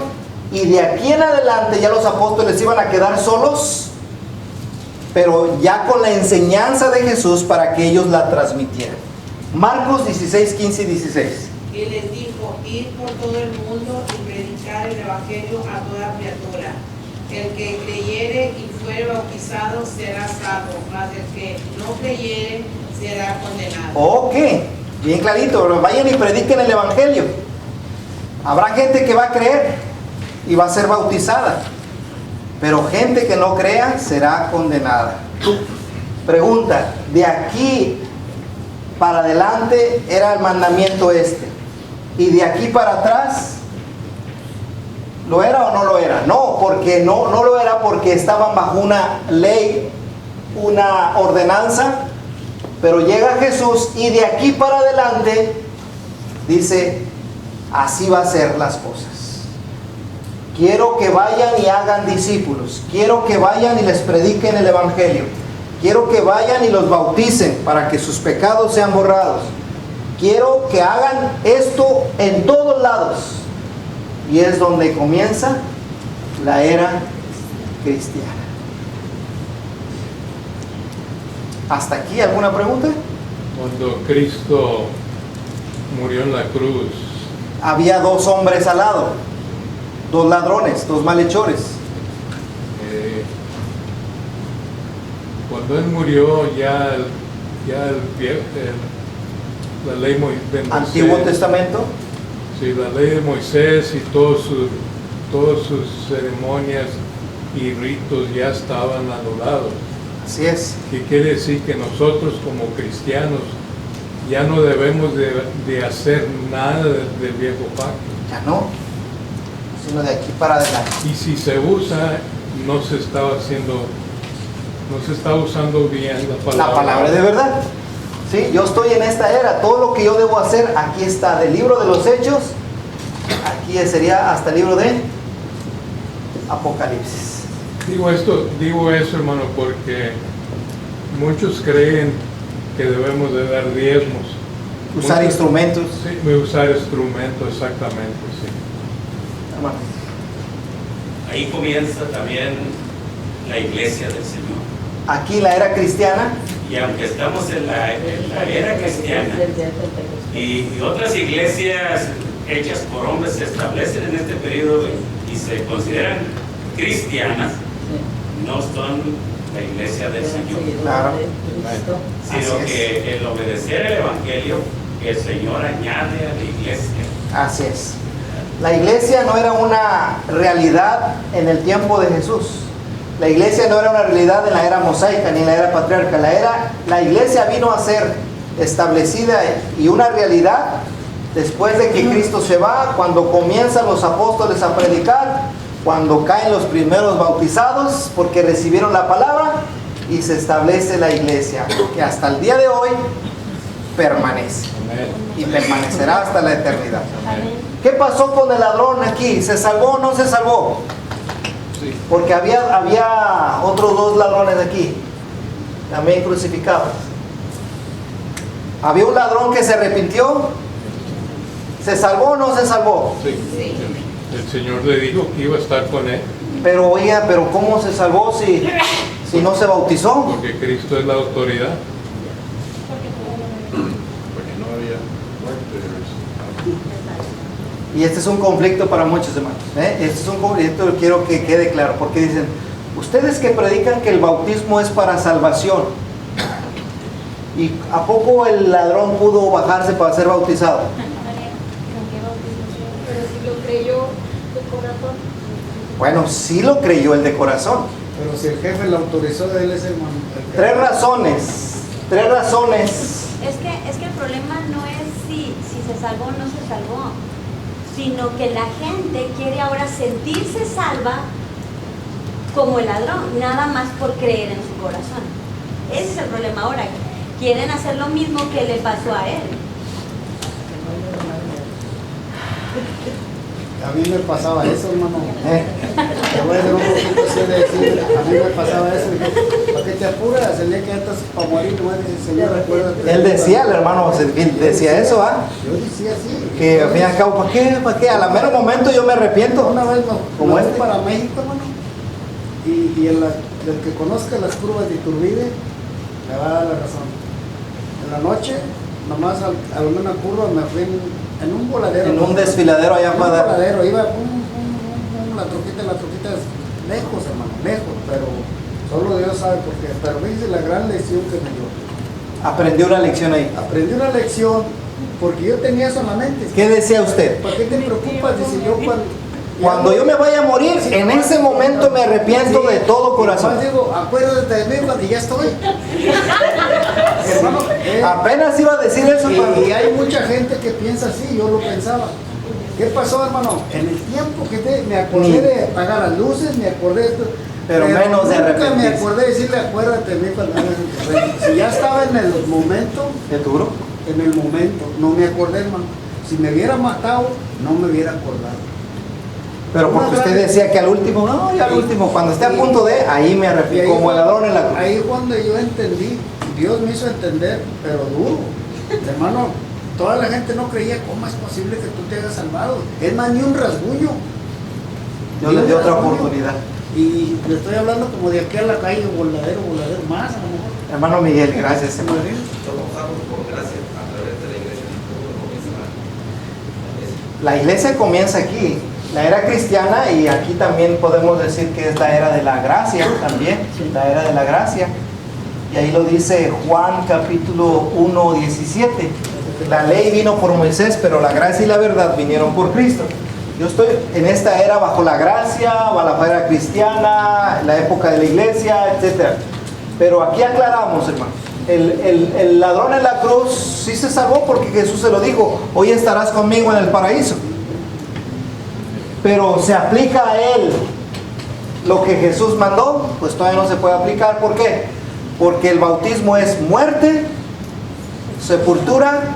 D: Y de aquí en adelante ya los apóstoles iban a quedar solos, pero ya con la enseñanza de Jesús para que ellos la transmitieran. Marcos 16, 15 y 16.
K: Y les dijo: id por todo el mundo y predicar el Evangelio a toda criatura. El que creyere y fuere bautizado será salvo, mas el que no creyere será condenado.
D: Ok, bien clarito. Vayan y prediquen el Evangelio. Habrá gente que va a creer y va a ser bautizada, pero gente que no crea será condenada. Pregunta: de aquí para adelante era el mandamiento este, y de aquí para atrás, ¿lo era o no lo era? No, porque no lo era, porque estaban bajo una ley, una ordenanza. Pero llega Jesús y de aquí para adelante dice: así va a ser las cosas. Quiero que vayan y hagan discípulos. Quiero que vayan y les prediquen el Evangelio. Quiero que vayan y los bauticen para que sus pecados sean borrados. Quiero que hagan esto en todos lados. Y es donde comienza la era cristiana. ¿Hasta aquí alguna pregunta?
B: Cuando Cristo murió en la cruz,
D: había dos hombres al lado, dos ladrones, dos malhechores.
B: Cuando Él murió, la ley de Moisés,
D: Antiguo Testamento.
B: Sí, la ley de Moisés y todas sus ceremonias y ritos ya estaban anulados.
D: Así es.
B: ¿Qué quiere decir? Que nosotros como cristianos ya no debemos de hacer nada del viejo pacto.
D: Ya no, sino de aquí para adelante.
B: Y si se usa, no se está usando bien
D: La palabra de verdad. ¿Sí? Yo estoy en esta era, todo lo que yo debo hacer, aquí está, del libro de los Hechos, aquí sería hasta el libro de Apocalipsis.
B: Digo eso, hermano, porque muchos creen que debemos de dar diezmos.
D: Usar instrumentos.
B: Sí, usar instrumentos, exactamente, sí.
D: Hermano.
L: Ahí comienza también la iglesia del Señor.
D: Aquí la era cristiana.
L: Y aunque estamos en la era cristiana y otras iglesias hechas por hombres se establecen en este periodo y se consideran cristianas, no son la iglesia del Señor.
D: Claro.
L: Sino que el obedecer el evangelio, el Señor añade a la iglesia.
D: Así es. La iglesia no era una realidad en el tiempo de Jesús. La iglesia no era una realidad en la era mosaica ni en la era patriarca. La iglesia vino a ser establecida y una realidad después de que Cristo se va, cuando comienzan los apóstoles a predicar, cuando caen los primeros bautizados porque recibieron la palabra y se establece la iglesia, que hasta el día de hoy permanece.
B: Amén.
D: Y permanecerá hasta la eternidad. ¿Qué pasó con el ladrón aquí? ¿Se salvó o no se salvó?
B: Sí.
D: Porque había otros 2 ladrones aquí, también crucificados. Había un ladrón que se arrepintió. ¿Se salvó o no se salvó?
B: Sí. El Señor le dijo que iba a estar con él.
D: Pero oiga, ¿pero cómo se salvó si no se bautizó?
B: Porque Cristo es la autoridad.
G: Porque no había muerte.
D: Y este es un conflicto para muchos hermanos. Este es un conflicto que quiero que quede claro, porque dicen, ustedes que predican que el bautismo es para salvación, ¿y a poco el ladrón pudo bajarse para ser bautizado?
I: Pero si lo creyó de corazón.
D: Bueno, sí lo creyó el de corazón.
C: Pero si el jefe lo autorizó, él es el man.
D: 3 razones.
I: Es que el problema no es si se salvó o no se salvó, sino que la gente quiere ahora sentirse salva como el ladrón, nada más por creer en su corazón. Ese es el problema ahora. Quieren hacer lo mismo que le pasó a él.
C: A mí me pasaba eso, hermano. Te voy a decir un poquito así de decir, a mí me pasaba eso. ¿Para qué te apuras? El día que ya estás para morir, no dice, Señor, recuérdate.
D: Él decía, el hermano, decía eso, ¿ah?
C: Yo decía así.
D: Que al fin y al cabo, ¿para qué? ¿Para qué? A la mero momento yo me arrepiento.
C: Una vez
D: como
C: me
D: este.
C: fui para México, hermano. Y el que conozca las curvas de Iturbide me va a dar la razón. En la noche, nomás al una curva me fui en un voladero.
D: En un desfiladero allá para
C: dar. Un voladero, iba la troquita lejos, hermano, lejos, pero solo Dios sabe por qué. Pero me dice la gran lección que me dio.
D: Aprendió una lección ahí.
C: Aprendí una lección porque yo tenía eso en la mente.
D: ¿Qué decía usted?
C: ¿Para qué te preocupas? Dice yo
D: cuando yo me vaya a morir, sí, en ese momento me arrepiento de todo corazón.
C: Digo, acuérdate de mí cuando ya estoy. Hermano,
D: apenas iba a decir eso.
C: Y hay mucha gente que piensa así, yo lo pensaba. ¿Qué pasó, hermano? En el tiempo que me acordé de apagar las luces, me acordé de esto.
D: Pero menos de arrepentirse.
C: Me acordé de decirle, acuérdate de mí cuando si ya estaba en el momento.
D: ¿De tu grupo?
C: En el momento, no me acordé, hermano. Si me hubiera matado, no me hubiera acordado.
D: Pero porque usted decía que al último, no, ya al último, cuando esté a punto de, ahí me arrepiento, como el ladrón en la cruz.
C: Ahí cuando yo entendí, Dios me hizo entender, pero duro. Hermano, toda la gente no creía cómo es posible que tú te hayas salvado. Es más, ni un rasguño.
D: Yo le di otra oportunidad.
C: Y le estoy hablando como de aquí a la calle, voladero, más a lo mejor.
D: Hermano Miguel, gracias, hermano.
M: Trabajamos por gracia a través de la iglesia.
D: La iglesia comienza aquí. La era cristiana, y aquí también podemos decir que es la era de la gracia también, la era de la gracia. Y ahí lo dice Juan capítulo 1, 17. La ley vino por Moisés, pero la gracia y la verdad vinieron por Cristo. Yo estoy en esta era bajo la gracia, bajo la era cristiana, la época de la iglesia, etc. Pero aquí aclaramos, hermanos, El ladrón en la cruz sí se salvó porque Jesús se lo dijo: hoy estarás conmigo en el paraíso. Pero ¿se aplica a él lo que Jesús mandó? Pues todavía no se puede aplicar. ¿Por qué? Porque el bautismo es muerte, sepultura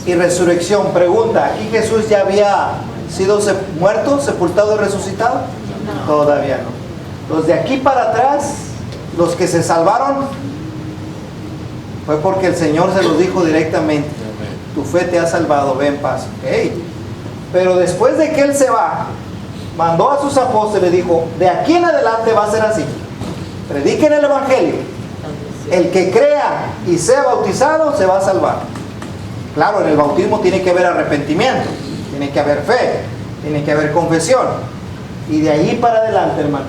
D: y resurrección. Pregunta: ¿aquí Jesús ya había sido muerto, sepultado y resucitado? No. Todavía no. Los de aquí para atrás, los que se salvaron, fue porque el Señor se los dijo directamente: tu fe te ha salvado, ve en paz. Okay. Pero después de que Él se va, mandó a sus apóstoles, dijo: de aquí en adelante va a ser así. Prediquen el Evangelio. El que crea y sea bautizado se va a salvar. Claro, en el bautismo tiene que haber arrepentimiento, tiene que haber fe, tiene que haber confesión. Y de ahí para adelante, hermanos,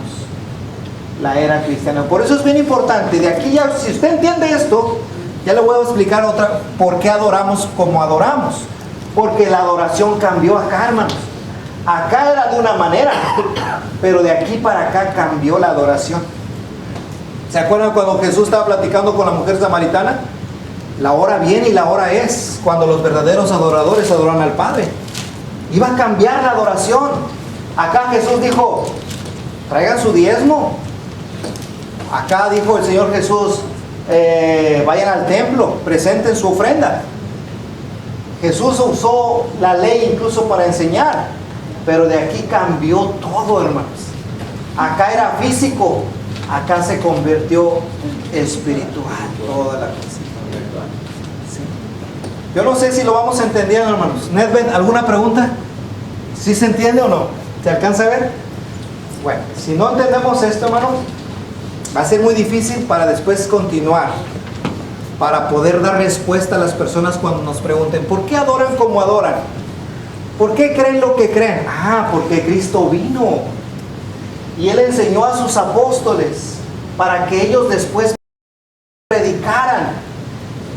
D: la era cristiana. Por eso es bien importante. De aquí ya, si usted entiende esto, ya le voy a explicar otra, por qué adoramos como adoramos. Porque la adoración cambió acá, hermanos. Acá era de una manera, pero de aquí para acá cambió la adoración. ¿Se acuerdan cuando Jesús estaba platicando con la mujer samaritana? La hora viene y la hora es cuando los verdaderos adoradores adoran al Padre. Iba a cambiar la adoración. Acá Jesús dijo: traigan su diezmo. Acá dijo el Señor Jesús: vayan al templo, presenten su ofrenda. Jesús usó la ley incluso para enseñar, pero de aquí cambió todo, hermanos. Acá era físico, acá se convirtió espiritual, toda la cosa. ¿Sí? Yo no sé si lo vamos entendiendo, hermanos. Nedved, ¿alguna pregunta? ¿Sí se entiende o no? ¿Se alcanza a ver? Bueno, si no entendemos esto, hermanos, va a ser muy difícil para después continuar, para poder dar respuesta a las personas cuando nos pregunten: ¿por qué adoran como adoran? ¿Por qué creen lo que creen? Ah, porque Cristo vino y Él enseñó a sus apóstoles para que ellos después predicaran.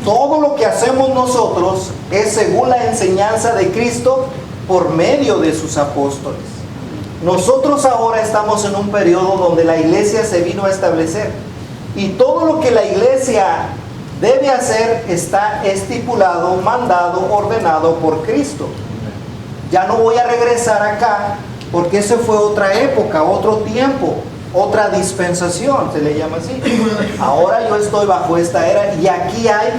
D: Todo lo que hacemos nosotros es según la enseñanza de Cristo por medio de sus apóstoles. Nosotros ahora estamos en un periodo donde la iglesia se vino a establecer y todo lo que la iglesia debe hacer está estipulado, mandado, ordenado por Cristo. Ya no voy a regresar acá porque esa fue otra época, otro tiempo, otra dispensación, se le llama así. Ahora yo estoy bajo esta era y aquí hay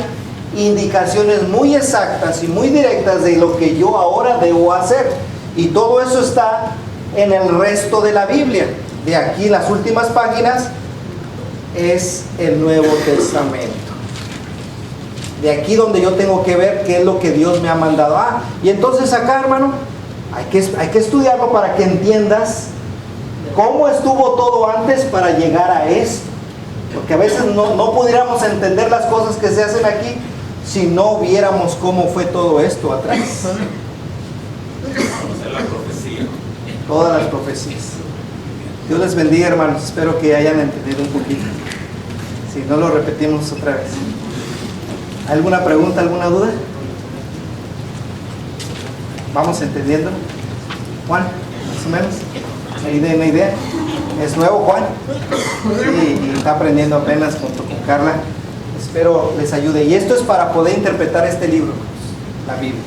D: indicaciones muy exactas y muy directas de lo que yo ahora debo hacer. Y todo eso está en el resto de la Biblia. De aquí, las últimas páginas, es el Nuevo Testamento. De aquí donde yo tengo que ver qué es lo que Dios me ha mandado. Y entonces acá, hermano, hay que estudiarlo para que entiendas cómo estuvo todo antes para llegar a esto. Porque a veces no pudiéramos entender las cosas que se hacen aquí si no viéramos cómo fue todo esto atrás.
L: Conocer la profecía.
D: Todas las profecías. Dios les bendiga, hermanos. Espero que hayan entendido un poquito. Si no, lo repetimos otra vez. ¿Alguna pregunta, alguna duda? ¿Vamos entendiendo? Juan, más o menos. ¿Una idea? ¿Es nuevo, Juan? Sí, y está aprendiendo apenas junto con Carla. Espero les ayude. Y esto es para poder interpretar este libro, la Biblia,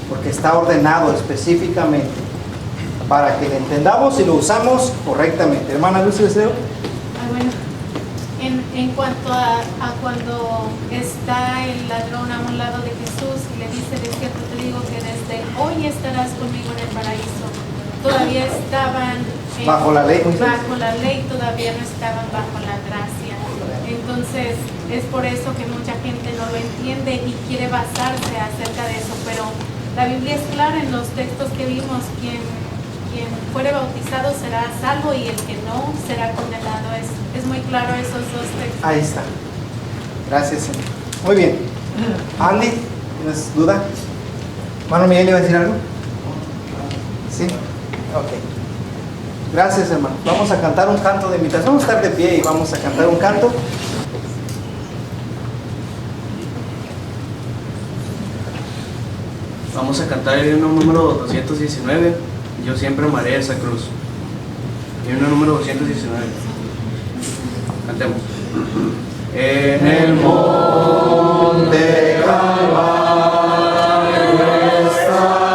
D: porque está ordenado específicamente para que lo entendamos y lo usamos correctamente. Hermana Lucy, deseo.
F: Bueno, en cuanto a cuando está el ladrón a un lado de Jesús y le dice: de cierto te digo que desde hoy estarás conmigo en el paraíso. Todavía estaban
D: bajo la ley.
F: Bajo la ley, todavía no estaban bajo la gracia. Entonces es por eso que mucha gente no lo entiende y quiere basarse acerca de eso, pero la Biblia es clara en los textos que vimos: quien fuere bautizado será salvo y el que no será condenado. Es muy claro esos dos textos.
D: Ahí está. Gracias, Señor. Muy bien. Andy, ¿tienes duda? Hermano Miguel, ¿iba a decir algo? ¿Sí? Ok. Gracias, hermano. Vamos a cantar un canto de invitación. Vamos a estar de pie y vamos a cantar un canto.
A: Vamos a cantar el himno número 219, Yo siempre amaré esa cruz. Himno número 219. Cantemos. En el monte Calvario estaba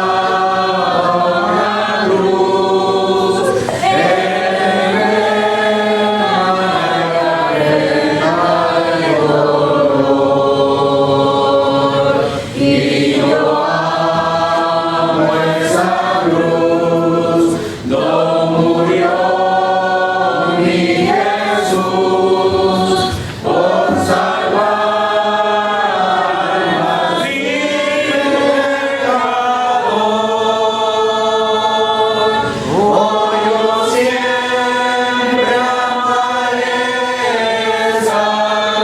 A: la cruz, y yo amo esa cruz, no murió mi Jesús por salvar almas libres de pecador. Hoy yo siempre amaré esa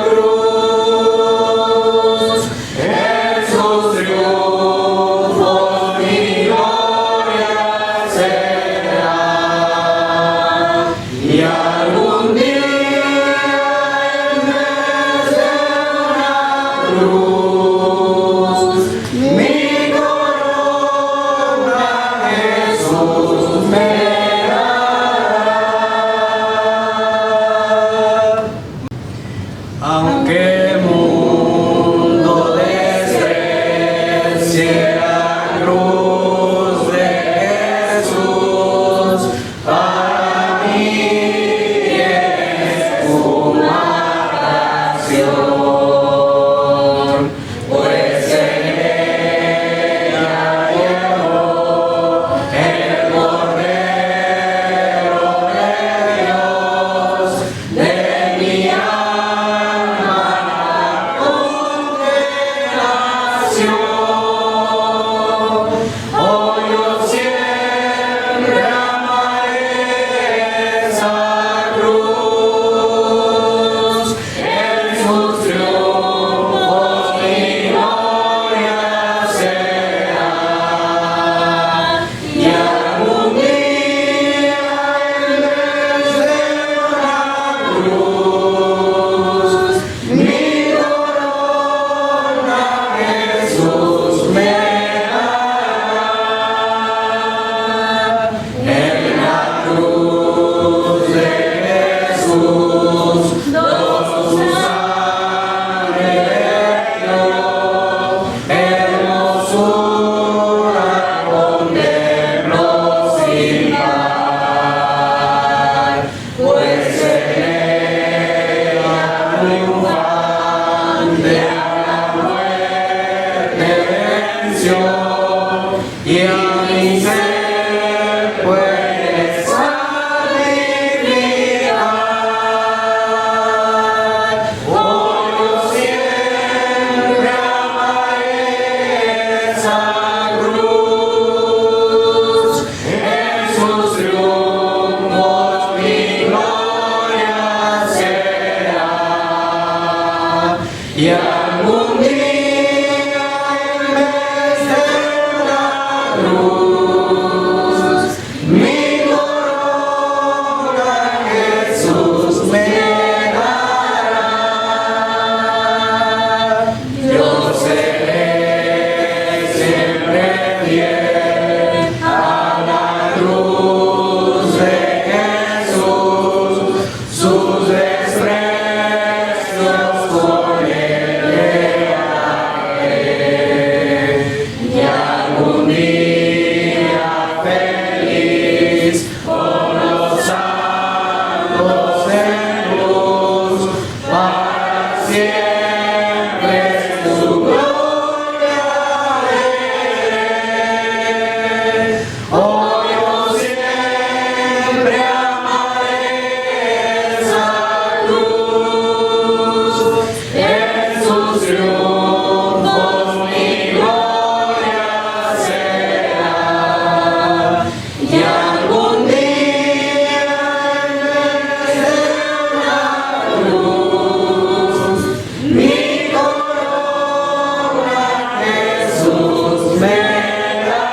A: cruz, en sus triunfos mi gloria será, y algún día en vez de una cruz mi corona Jesús me dará. Aunque el mundo desprecie la cruz de Jesús, para mí es una ración, pues en ella llevó el Cordero de Dios de mi alma condenación. Hoy yo siempre amaré esa cruz, en sus triunfos mi gloria será, y algún día en vez de una cruz mi corona Jesús me dará. En la cruz de Jesús nos su sangre dio, hermosura ponernos sin par, pues en ella triunfante a la muerte venció, y a mi ser puede santificar. Hoy yo siempre amaré esa cruz, en sus triunfos mi gloria será, y algún día en vez de una cruz mi corona Jesús me dará. Yo seré siempre fiel a la cruz de Jesús, sus desprecios con él llevaré, y algún día feliz con los santos en luz, para siempre su gloria veré. Hoy yo siempre amaré esa cruz, en sus triunfos mi gloria será, y algún día en vez de una cruz mi corona Jesús me dará.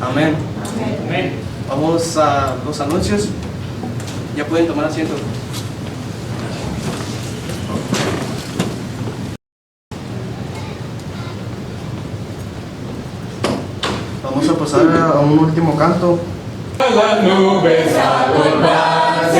A: Amén. Vamos a los anuncios. Ya pueden tomar asiento. Vamos a pasar a un último canto.
N: Las nubes algo más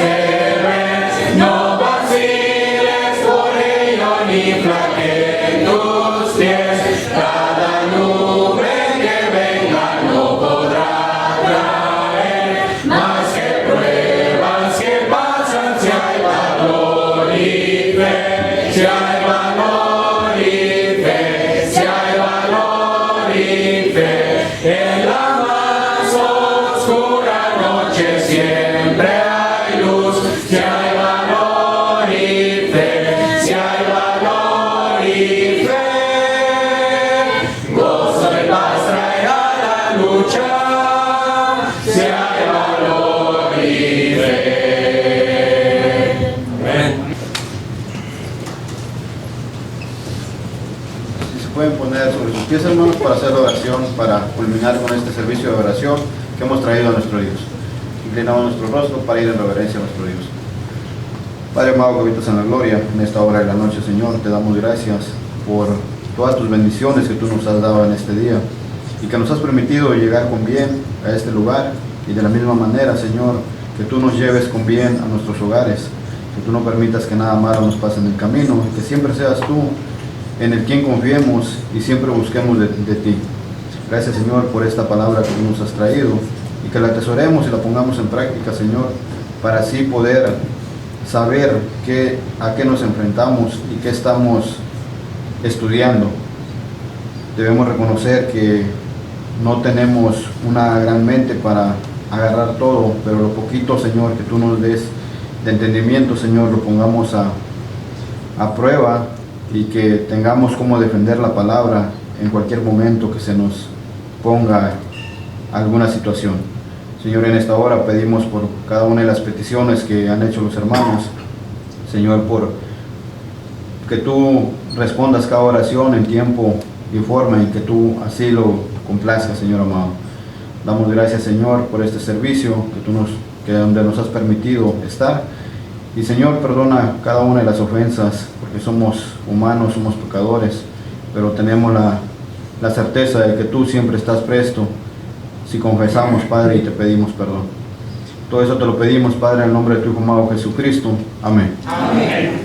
N: pies, hermanos, para hacer la oración, para culminar con este servicio de oración que hemos traído a nuestro Dios. Inclinamos nuestro rostro para ir en reverencia a nuestro Dios. Padre amado que habitas en la gloria, en esta hora de la noche, Señor, te damos gracias por todas tus bendiciones que tú nos has dado en este día y que nos has permitido llegar con bien a este lugar, y de la misma manera, Señor, que tú nos lleves con bien a nuestros hogares, que tú no permitas que nada malo nos pase en el camino, y que siempre seas tú en el quien confiemos y siempre busquemos de ti. Gracias, Señor, por esta palabra que tú nos has traído, y que la atesoremos y la pongamos en práctica, Señor, para así poder saber a qué nos enfrentamos y qué estamos estudiando. Debemos reconocer que no tenemos una gran mente para agarrar todo, pero lo poquito, Señor, que tú nos des de entendimiento, Señor, lo pongamos a prueba, y que tengamos cómo defender la palabra en cualquier momento que se nos ponga alguna situación. Señor, en esta hora pedimos por cada una de las peticiones que han hecho los hermanos, Señor, por que tú respondas cada oración en tiempo y forma, y que tú así lo complazcas, Señor amado. Damos gracias, Señor, por este servicio donde nos has permitido estar. Y, Señor, perdona cada una de las ofensas, porque somos humanos, somos pecadores, pero tenemos la certeza de que tú siempre estás presto si confesamos, Padre, y te pedimos perdón. Todo eso te lo pedimos, Padre, en el nombre de tu Hijo amado Jesucristo. Amén.
I: Amén.